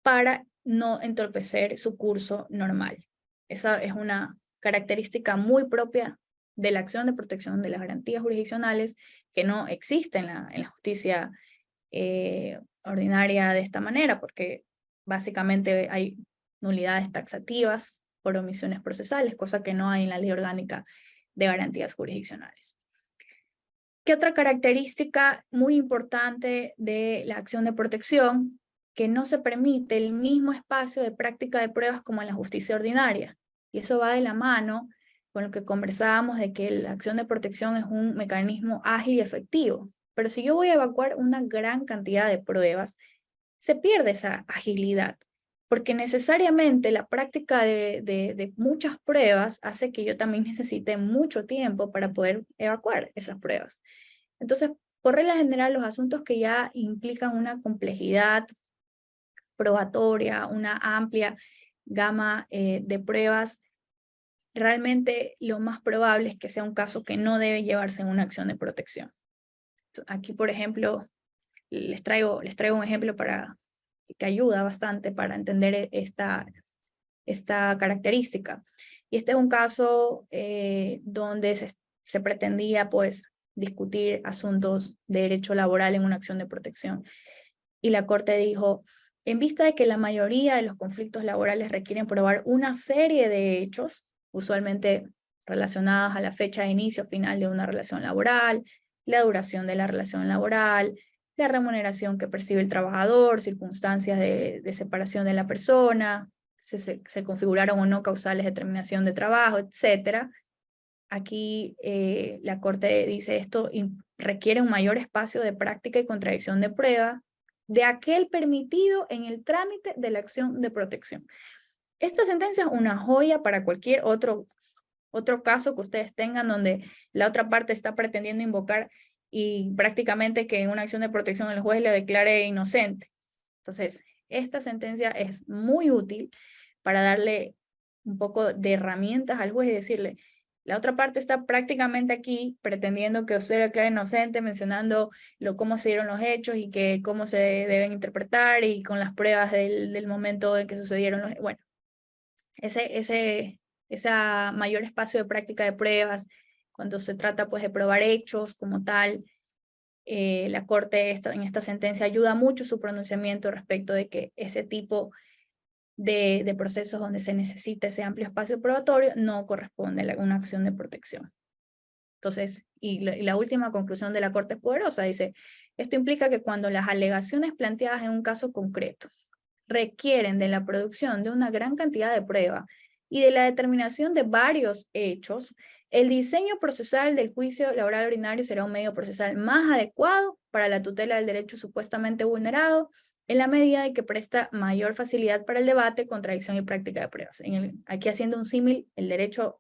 para no entorpecer su curso normal. Esa es una característica muy propia de la acción de protección de las garantías jurisdiccionales, que no existe en la justicia ordinaria de esta manera, porque básicamente hay nulidades taxativas por omisiones procesales, cosa que no hay en la Ley Orgánica de Garantías Jurisdiccionales. ¿Qué otra característica muy importante de la acción de protección? Que no se permite el mismo espacio de práctica de pruebas como en la justicia ordinaria. Y eso va de la mano con lo que conversábamos de que la acción de protección es un mecanismo ágil y efectivo. Pero si yo voy a evacuar una gran cantidad de pruebas, se pierde esa agilidad, porque necesariamente la práctica de muchas pruebas hace que yo también necesite mucho tiempo para poder evacuar esas pruebas. Entonces, por regla general, los asuntos que ya implican una complejidad probatoria, una amplia gama de pruebas, realmente lo más probable es que sea un caso que no debe llevarse en una acción de protección. Aquí, por ejemplo, les traigo un ejemplo que ayuda bastante para entender esta característica. Y este es un caso donde se pretendía pues, discutir asuntos de derecho laboral en una acción de protección. Y la Corte dijo, en vista de que la mayoría de los conflictos laborales requieren probar una serie de hechos, usualmente relacionados a la fecha de inicio o final de una relación laboral, la duración de la relación laboral, la remuneración que percibe el trabajador, circunstancias de separación de la persona, se configuraron o no causales de terminación de trabajo, etc. Aquí la Corte dice esto requiere un mayor espacio de práctica y contradicción de prueba de aquel permitido en el trámite de la acción de protección. Esta sentencia es una joya para cualquier otro caso que ustedes tengan donde la otra parte está pretendiendo invocar y prácticamente que en una acción de protección el juez le declare inocente. Entonces, esta sentencia es muy útil para darle un poco de herramientas al juez y decirle, la otra parte está prácticamente aquí pretendiendo que usted le declare inocente, mencionando cómo se dieron los hechos y cómo se deben interpretar y con las pruebas del momento en que sucedieron los hechos. Bueno, esa mayor espacio de práctica de pruebas, cuando se trata pues de probar hechos como tal, la Corte en esta sentencia ayuda mucho su pronunciamiento respecto de que ese tipo de procesos donde se necesita ese amplio espacio probatorio no corresponde a una acción de protección. Entonces, y la última conclusión de la Corte es poderosa, dice, esto implica que cuando las alegaciones planteadas en un caso concreto requieren de la producción de una gran cantidad de prueba y de la determinación de varios hechos, el diseño procesal del juicio laboral ordinario será un medio procesal más adecuado para la tutela del derecho supuestamente vulnerado, en la medida de que presta mayor facilidad para el debate, contradicción y práctica de pruebas. Aquí haciendo un símil, el derecho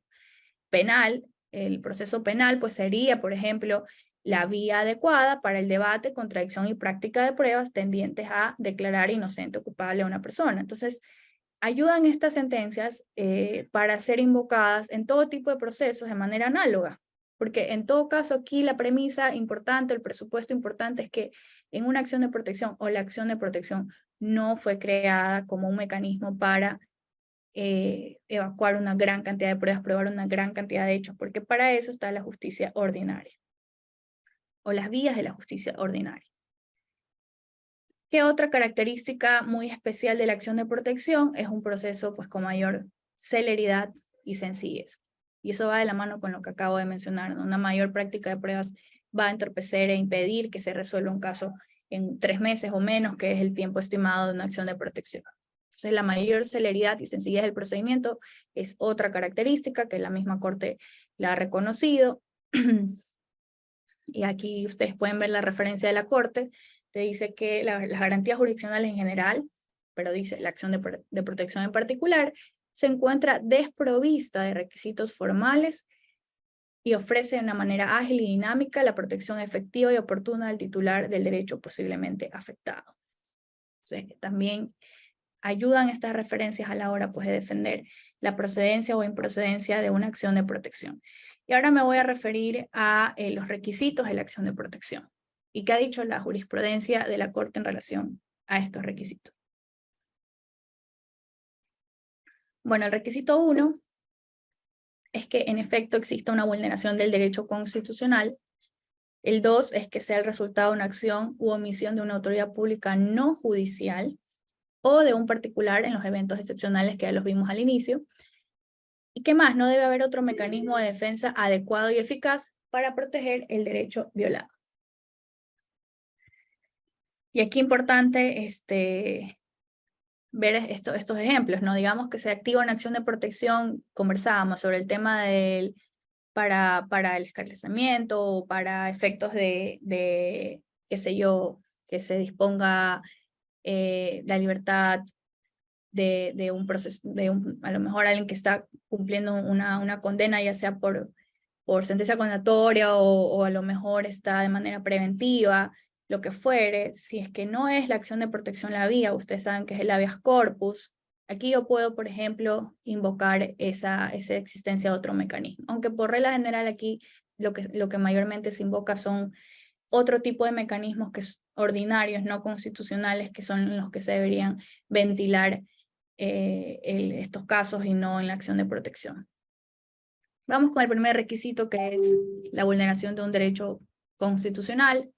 penal, el proceso penal, pues sería, por ejemplo, la vía adecuada para el debate, contradicción y práctica de pruebas tendientes a declarar inocente o culpable a una persona. Entonces, ayudan estas sentencias para ser invocadas en todo tipo de procesos de manera análoga, porque en todo caso aquí la premisa importante, el presupuesto importante es que en una acción de protección o la acción de protección no fue creada como un mecanismo para evacuar una gran cantidad de pruebas, probar una gran cantidad de hechos, porque para eso está la justicia ordinaria, o las vías de la justicia ordinaria. ¿Qué otra característica muy especial de la acción de protección? Es un proceso pues con mayor celeridad y sencillez. Y eso va de la mano con lo que acabo de mencionar, ¿no? Una mayor práctica de pruebas va a entorpecer e impedir que se resuelva un caso en 3 meses o menos, que es el tiempo estimado de una acción de protección. Entonces, la mayor celeridad y sencillez del procedimiento es otra característica que la misma Corte la ha reconocido. Y aquí ustedes pueden ver la referencia de la Corte. Te dice que las garantías jurisdiccionales en general, pero dice la acción de protección en particular, se encuentra desprovista de requisitos formales y ofrece de una manera ágil y dinámica la protección efectiva y oportuna del titular del derecho posiblemente afectado. Entonces, también ayudan estas referencias a la hora pues, de defender la procedencia o improcedencia de una acción de protección. Y ahora me voy a referir a los requisitos de la acción de protección. ¿Y qué ha dicho la jurisprudencia de la Corte en relación a estos requisitos? Bueno, el requisito 1 es que en efecto exista una vulneración del derecho constitucional. El 2 es que sea el resultado de una acción u omisión de una autoridad pública no judicial o de un particular en los eventos excepcionales que ya los vimos al inicio. ¿Y qué más? No debe haber otro mecanismo de defensa adecuado y eficaz para proteger el derecho violado. Y aquí importante ver estos ejemplos, ¿no? Digamos que se activa una acción de protección, conversábamos sobre el tema para el esclarecimiento o para efectos de qué sé yo, que se disponga la libertad de un proceso, a lo mejor alguien que está cumpliendo una condena, ya sea por sentencia condenatoria o a lo mejor está de manera preventiva, lo que fuere. Si es que no es la acción de protección la vía, ustedes saben que es el habeas corpus, aquí yo puedo, por ejemplo, invocar esa existencia de otro mecanismo. Aunque por regla general aquí lo que mayormente se invoca son otro tipo de mecanismos que son ordinarios, no constitucionales, que son los que se deberían ventilar estos casos y no en la acción de protección. Vamos con el primer requisito, que es la vulneración de un derecho constitucional.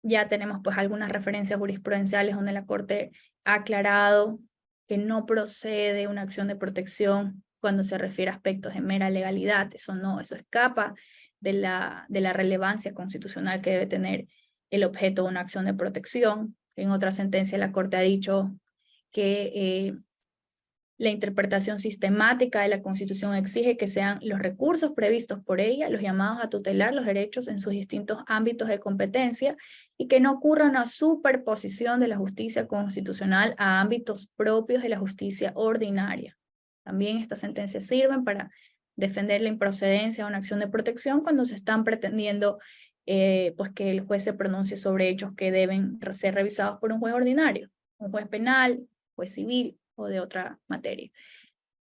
Ya tenemos pues algunas referencias jurisprudenciales donde la Corte ha aclarado que no procede una acción de protección cuando se refiere a aspectos de mera legalidad. Eso escapa de la relevancia constitucional que debe tener el objeto de una acción de protección. En otra sentencia la Corte ha dicho que la interpretación sistemática de la Constitución exige que sean los recursos previstos por ella los llamados a tutelar los derechos en sus distintos ámbitos de competencia y que no ocurra una superposición de la justicia constitucional a ámbitos propios de la justicia ordinaria. También estas sentencias sirven para defender la improcedencia de una acción de protección cuando se están pretendiendo pues que el juez se pronuncie sobre hechos que deben ser revisados por un juez ordinario, un juez penal, juez civil o de otra materia.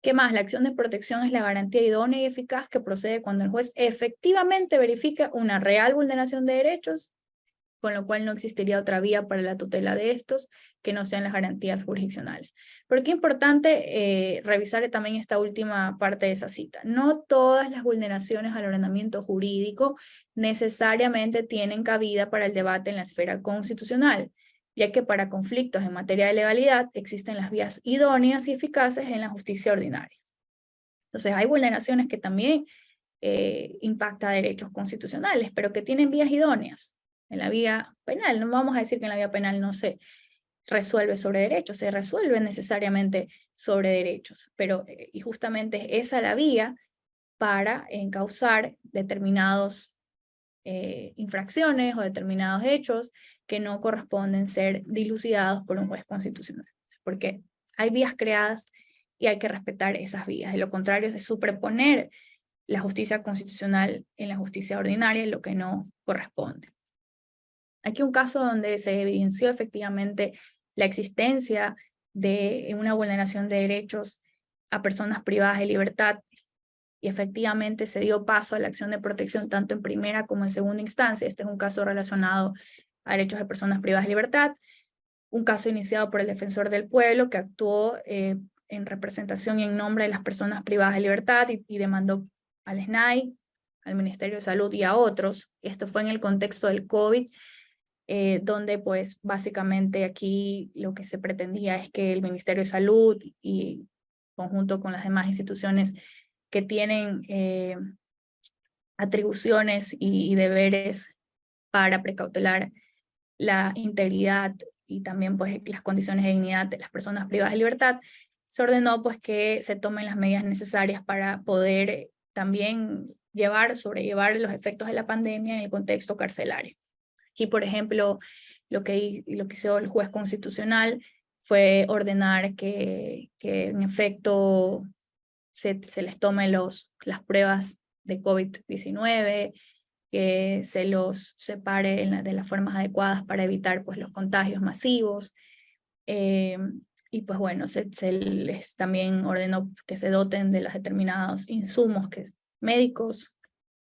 ¿Qué más? La acción de protección es la garantía idónea y eficaz que procede cuando el juez efectivamente verifica una real vulneración de derechos, con lo cual no existiría otra vía para la tutela de estos que no sean las garantías jurisdiccionales. Pero qué importante revisar también esta última parte de esa cita. No todas las vulneraciones al ordenamiento jurídico necesariamente tienen cabida para el debate en la esfera constitucional, ya que para conflictos en materia de legalidad existen las vías idóneas y eficaces en la justicia ordinaria. Entonces hay vulneraciones que también impactan derechos constitucionales, pero que tienen vías idóneas. En la vía penal, no vamos a decir que en la vía penal no se resuelve sobre derechos, se resuelve necesariamente sobre derechos, pero y justamente es esa la vía para encauzar determinados infracciones o determinados hechos que no corresponden ser dilucidados por un juez constitucional, porque hay vías creadas y hay que respetar esas vías. De lo contrario, es de superponer la justicia constitucional en la justicia ordinaria, lo que no corresponde. Aquí un caso donde se evidenció efectivamente la existencia de una vulneración de derechos a personas privadas de libertad y efectivamente se dio paso a la acción de protección tanto en primera como en segunda instancia. Este es un caso relacionado a derechos de personas privadas de libertad, un caso iniciado por el Defensor del Pueblo que actuó en representación y en nombre de las personas privadas de libertad y demandó al SNAI, al Ministerio de Salud y a otros. Esto fue en el contexto del COVID, donde pues básicamente aquí lo que se pretendía es que el Ministerio de Salud y conjunto con las demás instituciones que tienen atribuciones y deberes para precautelar la integridad y también pues las condiciones de dignidad de las personas privadas de libertad, se ordenó pues que se tomen las medidas necesarias para poder también sobrellevar los efectos de la pandemia en el contexto carcelario. Aquí, por ejemplo, lo que hizo el juez constitucional fue ordenar que en efecto se les tomen las pruebas de COVID-19, que se los separe de las formas adecuadas para evitar pues, los contagios masivos. Y pues bueno, se les también ordenó que se doten de los determinados insumos médicos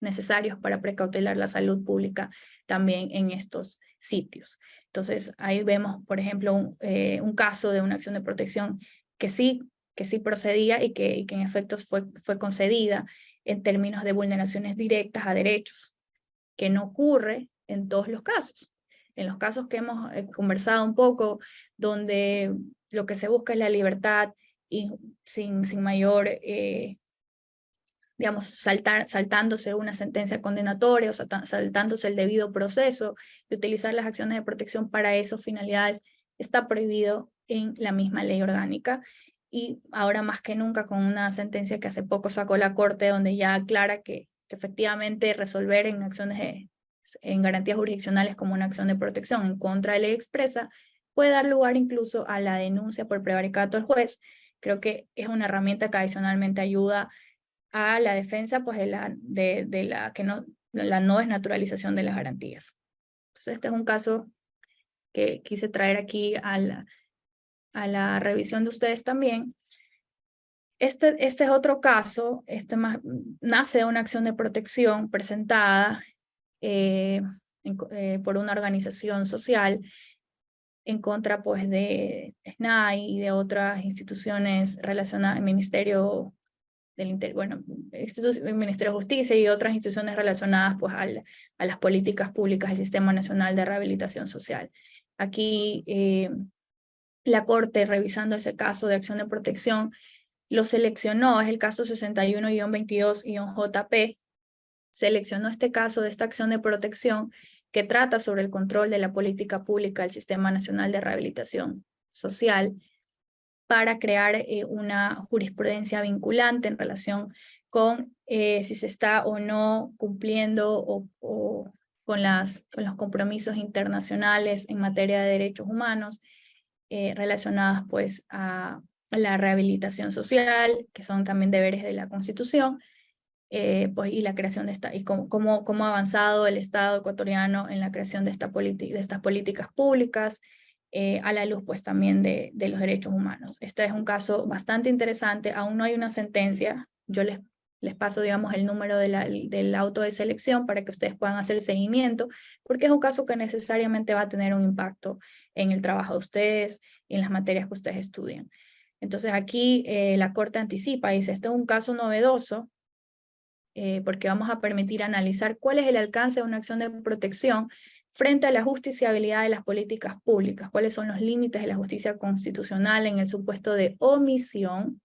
necesarios para precautelar la salud pública también en estos sitios. Entonces ahí vemos, por ejemplo, un caso de una acción de protección que sí procedía y que en efecto fue concedida en términos de vulneraciones directas a derechos, que no ocurre en todos los casos. En los casos que hemos conversado un poco, donde lo que se busca es la libertad y sin mayor, digamos, saltándose una sentencia condenatoria o saltándose el debido proceso y utilizar las acciones de protección para esas finalidades, está prohibido en la misma ley orgánica. Y ahora más que nunca con una sentencia que hace poco sacó la Corte, donde ya aclara que efectivamente resolver en garantías jurisdiccionales como una acción de protección en contra de ley expresa puede dar lugar incluso a la denuncia por prevaricato al juez. Creo que es una herramienta que adicionalmente ayuda a la defensa pues, de la no desnaturalización de las garantías. Entonces este es un caso que quise traer aquí a la revisión de ustedes también. Este es otro caso, nace de una acción de protección presentada por una organización social en contra pues, de SNAI y de otras instituciones relacionadas al Ministerio el Ministerio de Justicia y otras instituciones relacionadas pues, a las políticas públicas del Sistema Nacional de Rehabilitación Social. Aquí la Corte, revisando ese caso de acción de protección, lo seleccionó, es el caso 61-22-JP, seleccionó este caso de esta acción de protección que trata sobre el control de la política pública del Sistema Nacional de Rehabilitación Social para crear una jurisprudencia vinculante en relación con si se está o no cumpliendo o con los compromisos internacionales en materia de derechos humanos relacionadas pues a la rehabilitación social, que son también deberes de la Constitución, pues, y la creación de y cómo ha avanzado el Estado ecuatoriano en la creación de estas políticas públicas, a la luz pues también de los derechos humanos. Este es un caso bastante interesante, aún no hay una sentencia, yo les paso digamos el número del auto de selección para que ustedes puedan hacer seguimiento, porque es un caso que necesariamente va a tener un impacto en el trabajo de ustedes y en las materias que ustedes estudian. Entonces aquí la Corte anticipa y dice, este es un caso novedoso, porque vamos a permitir analizar cuál es el alcance de una acción de protección frente a la justiciabilidad de las políticas públicas, cuáles son los límites de la justicia constitucional en el supuesto de omisión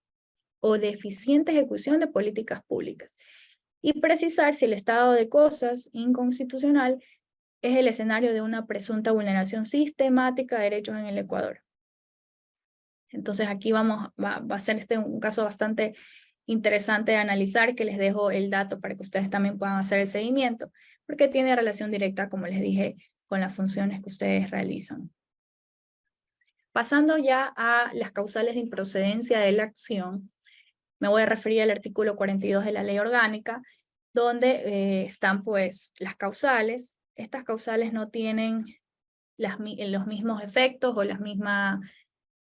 o deficiente ejecución de políticas públicas, y precisar si el estado de cosas inconstitucional es el escenario de una presunta vulneración sistemática de derechos en el Ecuador. Entonces aquí va a ser un caso bastante interesante de analizar, que les dejo el dato para que ustedes también puedan hacer el seguimiento, porque tiene relación directa, como les dije, con las funciones que ustedes realizan. Pasando ya a las causales de improcedencia de la acción, me voy a referir al artículo 42 de la Ley Orgánica, donde están pues las causales. Estas causales no tienen los mismos efectos o las mismas,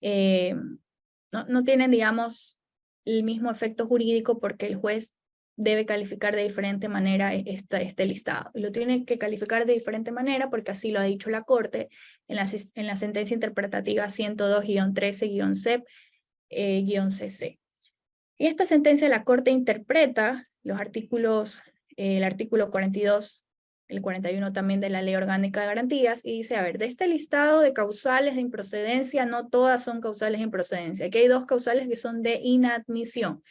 no tienen, digamos, el mismo efecto jurídico porque el juez debe calificar de diferente manera este listado. Y lo tiene que calificar de diferente manera porque así lo ha dicho la Corte en la sentencia interpretativa 102-13-CEP CC. Y esta sentencia la Corte interpreta los artículos, el artículo 42, el 41 también de la Ley Orgánica de Garantías, y dice, a ver, de este listado de causales de improcedencia, no todas son causales de improcedencia. Aquí hay 2 causales que son de inadmisión.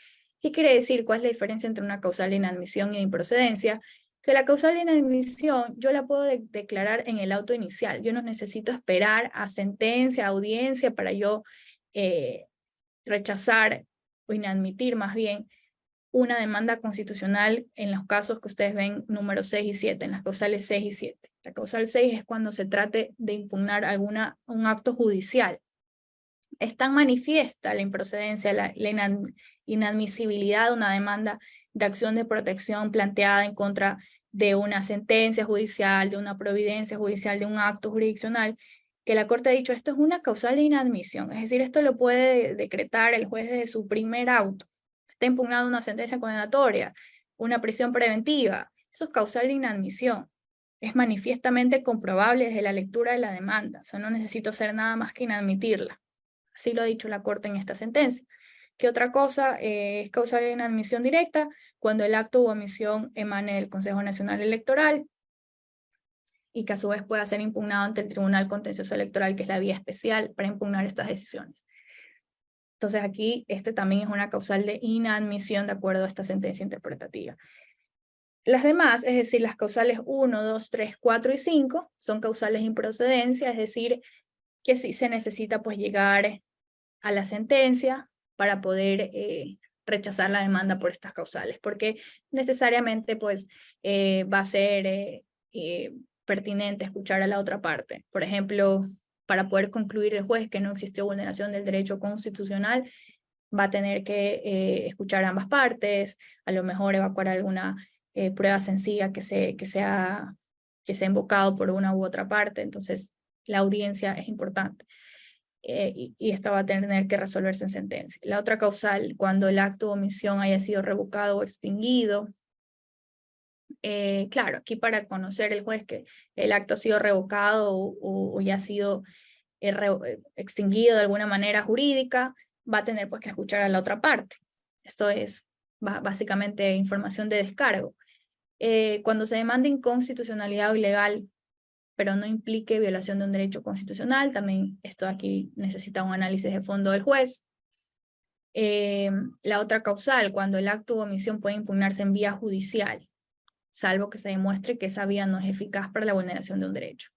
¿Qué quiere decir? ¿Cuál es la diferencia entre una causal de inadmisión y de improcedencia? Que la causal de inadmisión yo la puedo declarar en el auto inicial. Yo no necesito esperar a sentencia, a audiencia para yo rechazar o inadmitir más bien una demanda constitucional en los casos que ustedes ven números 6 y 7, en las causales 6 y 7. La causal 6 es cuando se trate de impugnar un acto judicial. Es tan manifiesta la improcedencia, la inadmisibilidad de una demanda de acción de protección planteada en contra de una sentencia judicial, de una providencia judicial, de un acto jurisdiccional, que la Corte ha dicho, esto es una causal de inadmisión. Es decir, esto lo puede decretar el juez desde su primer auto. Está impugnada una sentencia condenatoria, una prisión preventiva. Eso es causal de inadmisión. Es manifiestamente comprobable desde la lectura de la demanda. O sea, no necesito hacer nada más que inadmitirla. Así lo ha dicho la Corte en esta sentencia. ¿Qué otra cosa es causal de inadmisión directa? Cuando el acto u omisión emane del Consejo Nacional Electoral y que a su vez pueda ser impugnado ante el Tribunal Contencioso Electoral, que es la vía especial para impugnar estas decisiones. Entonces aquí este también es una causal de inadmisión de acuerdo a esta sentencia interpretativa. Las demás, es decir, las causales 1, 2, 3, 4 y 5, son causales de improcedencia, es decir, que sí se necesita pues llegar a la sentencia para poder rechazar la demanda por estas causales, porque necesariamente pues va a ser pertinente escuchar a la otra parte. Por ejemplo, para poder concluir el juez que no existió vulneración del derecho constitucional, va a tener que escuchar a ambas partes, a lo mejor evacuar alguna prueba sencilla que sea invocado por una u otra parte. Entonces, la audiencia es importante. Y esta va a tener que resolverse en sentencia. La otra causal, cuando el acto de omisión haya sido revocado o extinguido. Claro, aquí para conocer el juez que el acto ha sido revocado o ya ha sido extinguido de alguna manera jurídica, va a tener pues que escuchar a la otra parte. Esto es básicamente información de descargo. Cuando se demanda inconstitucionalidad o ilegal, pero no implique violación de un derecho constitucional, también esto aquí necesita un análisis de fondo del juez. La otra causal, cuando el acto o omisión puede impugnarse en vía judicial, salvo que se demuestre que esa vía no es eficaz para la vulneración de un derecho.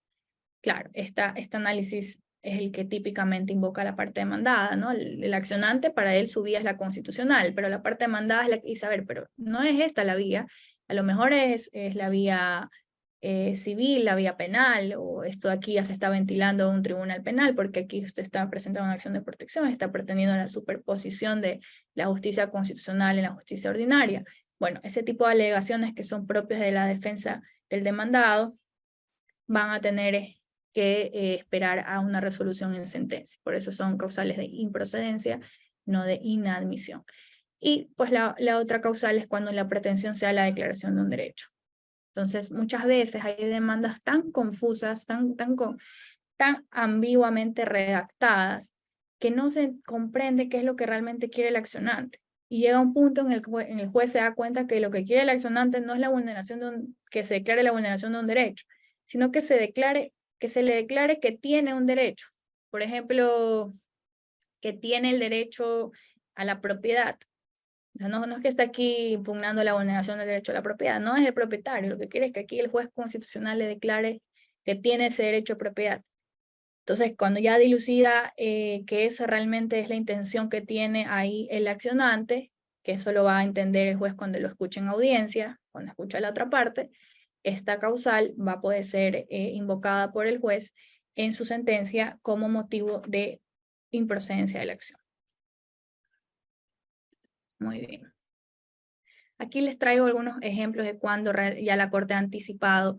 Claro, este análisis es el que típicamente invoca la parte demandada, ¿no? El accionante, para él su vía es la constitucional, pero la parte demandada es la que dice, a ver, pero no es esta la vía, a lo mejor es la vía civil, la vía penal, o esto aquí ya se está ventilando a un tribunal penal, porque aquí usted está presentando una acción de protección, está pretendiendo la superposición de la justicia constitucional en la justicia ordinaria. Bueno, ese tipo de alegaciones que son propias de la defensa del demandado van a tener que esperar a una resolución en sentencia. Por eso son causales de improcedencia, no de inadmisión. Y pues la otra causal es cuando la pretensión sea la declaración de un derecho. Entonces, muchas veces hay demandas tan confusas, tan ambiguamente redactadas, que no se comprende qué es lo que realmente quiere el accionante. Y llega un punto en el que el juez se da cuenta que lo que quiere el accionante no es la vulneración que se declare la vulneración de un derecho, sino que se le declare que tiene un derecho. Por ejemplo, que tiene el derecho a la propiedad. No es que está aquí impugnando la vulneración del derecho a la propiedad, no es el propietario, lo que quiere es que aquí el juez constitucional le declare que tiene ese derecho a propiedad. Entonces, cuando ya dilucida que esa realmente es la intención que tiene ahí el accionante, que eso lo va a entender el juez cuando lo escuche en audiencia, cuando escucha la otra parte, esta causal va a poder ser invocada por el juez en su sentencia como motivo de improcedencia de la acción. Muy bien. Aquí les traigo algunos ejemplos de cuando ya la Corte ha anticipado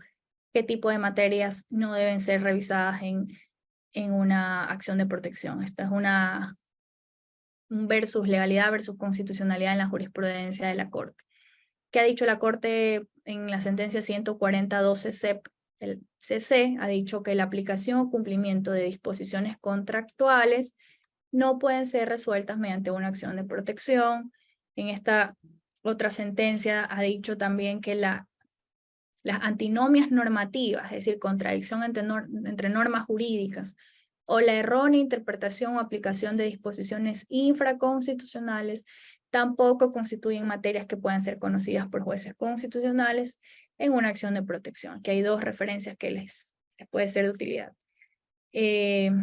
qué tipo de materias no deben ser revisadas en una acción de protección. Esta es un versus legalidad versus constitucionalidad en la jurisprudencia de la Corte. ¿Qué ha dicho la Corte en la sentencia 140-12 CEP del CC? Ha dicho que la aplicación o cumplimiento de disposiciones contractuales no pueden ser resueltas mediante una acción de protección. En esta otra sentencia ha dicho también que las antinomias normativas, es decir, contradicción entre normas jurídicas, o la errónea interpretación o aplicación de disposiciones infraconstitucionales, tampoco constituyen materias que puedan ser conocidas por jueces constitucionales en una acción de protección. Aquí hay dos referencias que les puede ser de utilidad. ¿Qué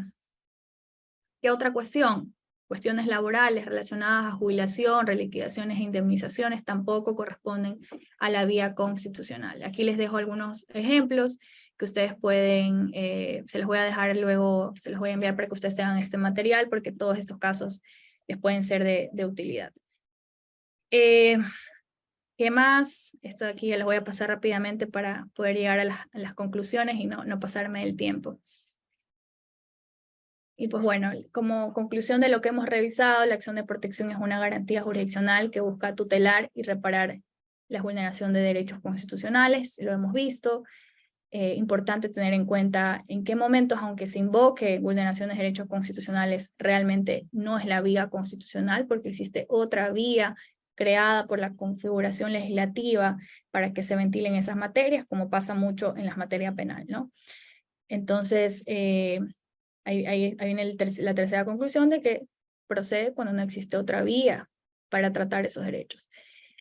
otra cuestión? Cuestiones laborales relacionadas a jubilación, reliquidaciones e indemnizaciones tampoco corresponden a la vía constitucional. Aquí les dejo algunos ejemplos que ustedes pueden, se los voy a dejar luego, se los voy a enviar para que ustedes tengan este material, porque todos estos casos les pueden ser de utilidad. ¿Qué más? Esto de aquí ya les voy a pasar rápidamente para poder llegar a las conclusiones y no pasarme del tiempo. Y pues bueno, como conclusión de lo que hemos revisado, la acción de protección es una garantía jurisdiccional que busca tutelar y reparar la vulneración de derechos constitucionales, lo hemos visto. Importante tener en cuenta en qué momentos, aunque se invoque vulneraciones de derechos constitucionales, realmente no es la vía constitucional, porque existe otra vía creada por la configuración legislativa para que se ventilen esas materias, como pasa mucho en las materias penal, ¿no? Entonces, ahí viene la tercera conclusión de que procede cuando no existe otra vía para tratar esos derechos.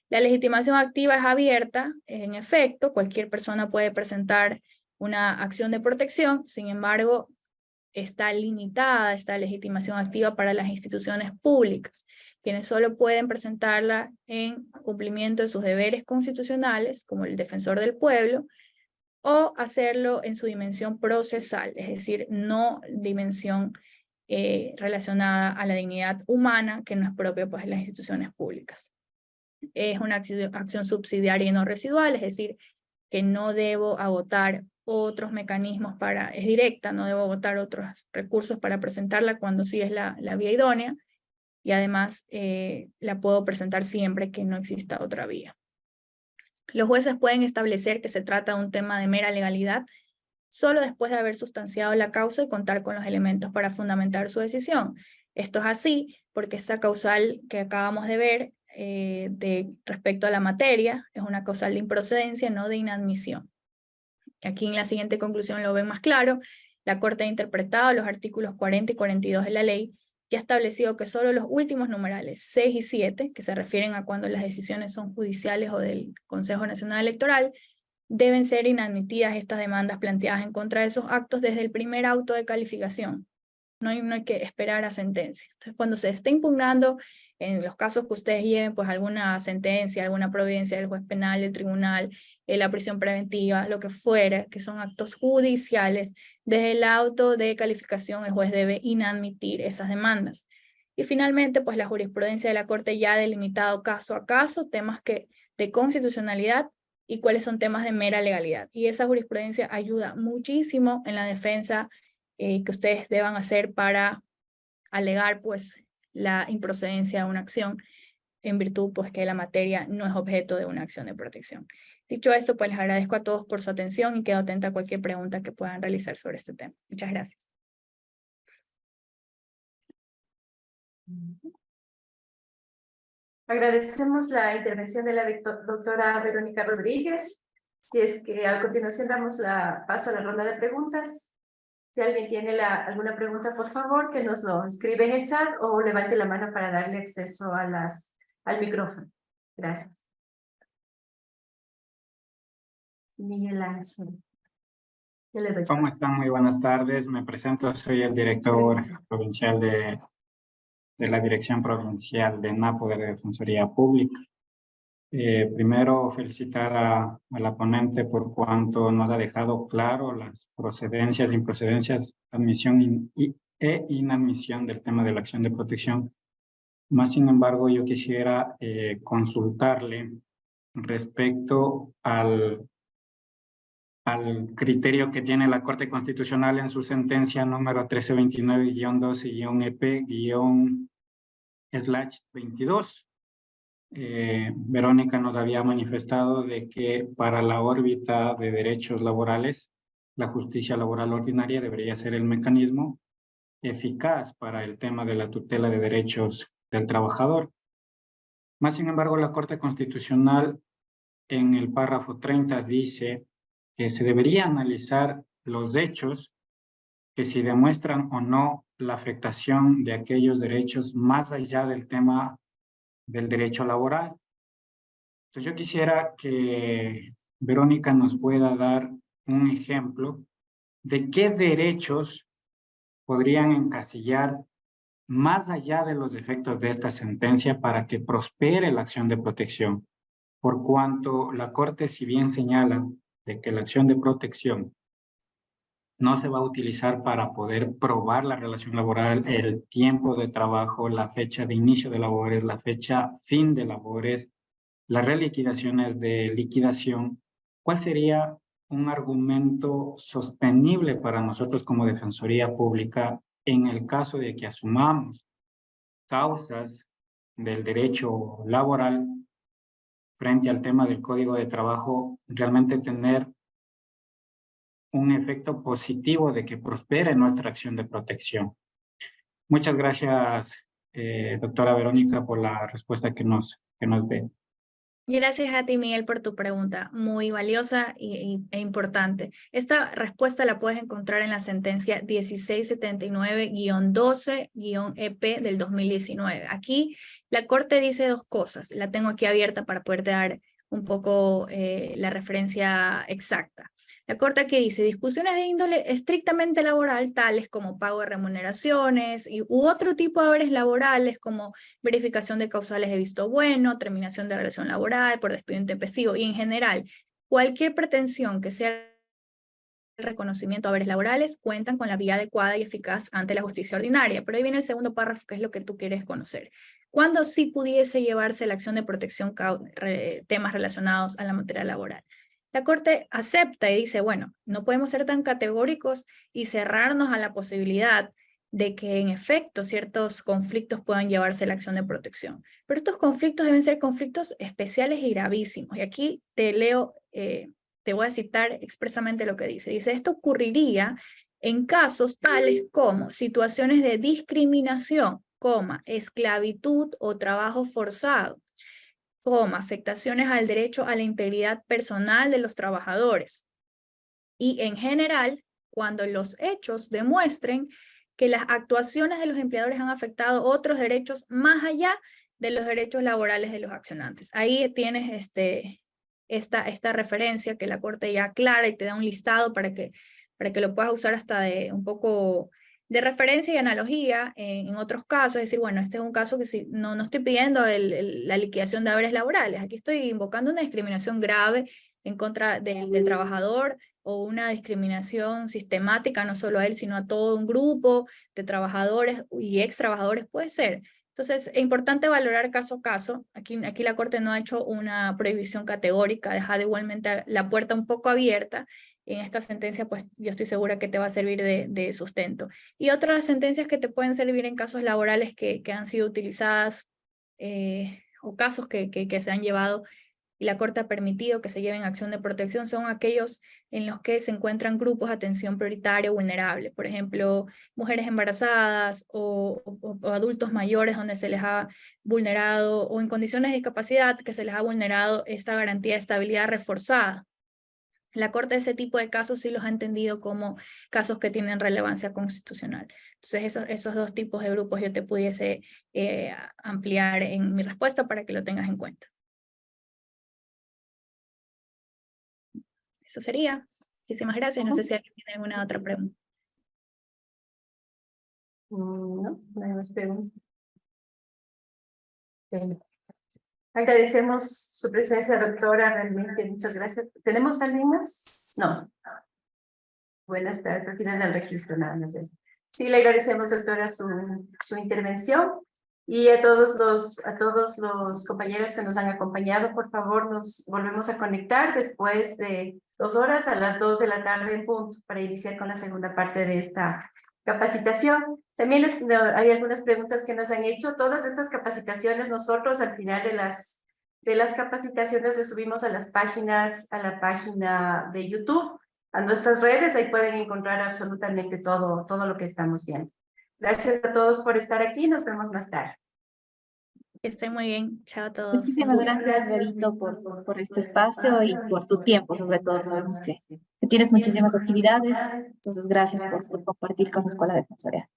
La legitimación activa es abierta, en efecto, cualquier persona puede presentar una acción de protección, sin embargo, está limitada esta legitimación activa para las instituciones públicas, quienes solo pueden presentarla en cumplimiento de sus deberes constitucionales, como el defensor del pueblo, o hacerlo en su dimensión procesal, es decir, no dimensión relacionada a la dignidad humana, que no es propia pues, de las instituciones públicas. Es una acción subsidiaria y no residual, es decir, que no debo agotar otros mecanismos es directa, no debo agotar otros recursos para presentarla cuando sí es la vía idónea, y además la puedo presentar siempre que no exista otra vía. Los jueces pueden establecer que se trata de un tema de mera legalidad solo después de haber sustanciado la causa y contar con los elementos para fundamentar su decisión. Esto es así porque esta causal que acabamos de ver respecto a la materia es una causal de improcedencia, no de inadmisión. Aquí en la siguiente conclusión lo ven más claro. La Corte ha interpretado los artículos 40 y 42 de la ley y ha establecido que solo los últimos numerales 6 y 7, que se refieren a cuando las decisiones son judiciales o del Consejo Nacional Electoral, deben ser inadmitidas estas demandas planteadas en contra de esos actos desde el primer auto de calificación. No hay que esperar a sentencia. Entonces, cuando se esté impugnando, en los casos que ustedes lleven, pues alguna sentencia, alguna providencia del juez penal, del tribunal, la prisión preventiva, lo que fuera, que son actos judiciales, desde el auto de calificación el juez debe inadmitir esas demandas. Y finalmente, pues la jurisprudencia de la Corte ya ha delimitado caso a caso temas de constitucionalidad y cuáles son temas de mera legalidad. Y esa jurisprudencia ayuda muchísimo en la defensa que ustedes deban hacer para alegar pues la improcedencia de una acción en virtud pues que la materia no es objeto de una acción de protección. Dicho esto, pues les agradezco a todos por su atención y quedo atenta a cualquier pregunta que puedan realizar sobre este tema. Muchas gracias. Agradecemos la intervención de la doctora Verónica Rodríguez. Si es que a continuación damos paso a la ronda de preguntas. Si alguien tiene alguna pregunta, por favor, que nos lo escribe en el chat o levante la mano para darle acceso al micrófono. Gracias. Miguel Ángel. ¿Cómo están? Muy buenas tardes. Me presento, soy el director provincial de la Dirección Provincial de NAPO de la Defensoría Pública. Primero, felicitar a la ponente por cuanto nos ha dejado claro las procedencias, improcedencias, admisión e inadmisión del tema de la acción de protección. Más sin embargo, yo quisiera consultarle respecto al criterio que tiene la Corte Constitucional en su sentencia número 1329-12-EP/22. Verónica nos había manifestado de que para la órbita de derechos laborales, la justicia laboral ordinaria debería ser el mecanismo eficaz para el tema de la tutela de derechos del trabajador. Más sin embargo, la Corte Constitucional en el párrafo 30 dice que se debería analizar los hechos que si demuestran o no la afectación de aquellos derechos más allá del tema del derecho laboral. Entonces yo quisiera que Verónica nos pueda dar un ejemplo de qué derechos podrían encasillar más allá de los efectos de esta sentencia para que prospere la acción de protección, por cuanto la Corte, si bien señala de que la acción de protección no se va a utilizar para poder probar la relación laboral, el tiempo de trabajo, la fecha de inicio de labores, la fecha fin de labores, las reliquidaciones de liquidación. ¿Cuál sería un argumento sostenible para nosotros como Defensoría Pública en el caso de que asumamos causas del derecho laboral frente al tema del Código de Trabajo, realmente tener un efecto positivo de que prospere nuestra acción de protección? Muchas gracias, doctora Verónica, por la respuesta que nos dé. Gracias a ti, Miguel, por tu pregunta, muy valiosa e importante. Esta respuesta la puedes encontrar en la sentencia 1679-12-EP del 2019. Aquí la Corte dice dos cosas, la tengo aquí abierta para poderte dar un poco la referencia exacta. La Corte aquí dice, discusiones de índole estrictamente laboral, tales como pago de remuneraciones u otro tipo de haberes laborales como verificación de causales de visto bueno, terminación de relación laboral por despido intempestivo y en general cualquier pretensión que sea el reconocimiento de haberes laborales cuentan con la vía adecuada y eficaz ante la justicia ordinaria. Pero ahí viene el segundo párrafo, que es lo que tú quieres conocer. ¿Cuándo sí pudiese llevarse la acción de protección temas relacionados a la materia laboral? La Corte acepta y dice, bueno, no podemos ser tan categóricos y cerrarnos a la posibilidad de que en efecto ciertos conflictos puedan llevarse a la acción de protección. Pero estos conflictos deben ser conflictos especiales y gravísimos. Y aquí te leo, te voy a citar expresamente lo que dice. Dice, esto ocurriría en casos tales como situaciones de discriminación, esclavitud o trabajo forzado, afectaciones al derecho a la integridad personal de los trabajadores. Y en general, cuando los hechos demuestren que las actuaciones de los empleadores han afectado otros derechos más allá de los derechos laborales de los accionantes. Ahí tienes esta referencia que la Corte ya aclara y te da un listado para que lo puedas usar hasta de un poco de referencia y analogía en otros casos. Es decir, bueno, este es un caso que si, no estoy pidiendo la liquidación de haberes laborales, aquí estoy invocando una discriminación grave en contra del trabajador o una discriminación sistemática, no solo a él, sino a todo un grupo de trabajadores y ex trabajadores, puede ser. Entonces, es importante valorar caso a caso. Aquí la Corte no ha hecho una prohibición categórica, ha dejado igualmente la puerta un poco abierta. En esta sentencia, pues yo estoy segura que te va a servir de sustento. Y otras sentencias que te pueden servir en casos laborales que han sido utilizadas o casos que se han llevado y la Corte ha permitido que se lleven acción de protección son aquellos en los que se encuentran grupos de atención prioritaria o vulnerable. Por ejemplo, mujeres embarazadas o adultos mayores donde se les ha vulnerado o en condiciones de discapacidad que se les ha vulnerado esta garantía de estabilidad reforzada. La Corte ese tipo de casos sí los ha entendido como casos que tienen relevancia constitucional. Entonces esos dos tipos de grupos yo te pudiese ampliar en mi respuesta para que lo tengas en cuenta. Eso sería. Muchísimas gracias. No sé si alguien tiene alguna otra pregunta. No, no hay más preguntas. Bien. Agradecemos su presencia, doctora, realmente muchas gracias. ¿Tenemos alguien más? No. Buenas tardes, aquí desde el registro nada más. Sí, le agradecemos, doctora, su intervención. Y a todos los compañeros que nos han acompañado, por favor, nos volvemos a conectar después de 2 horas a las 2 de la tarde en punto para iniciar con la segunda parte de esta capacitación. También hay algunas preguntas que nos han hecho. Todas estas capacitaciones nosotros al final de las capacitaciones les subimos a la página de YouTube, a nuestras redes, ahí pueden encontrar absolutamente todo lo que estamos viendo. Gracias a todos por estar aquí. Nos vemos más tarde. Que estén muy bien. Chao a todos. Muchísimas gracias, Berito, por este espacio y por tu tiempo, sobre todo. Sabemos que tienes muchísimas actividades, entonces gracias por compartir con la Escuela Defensoría.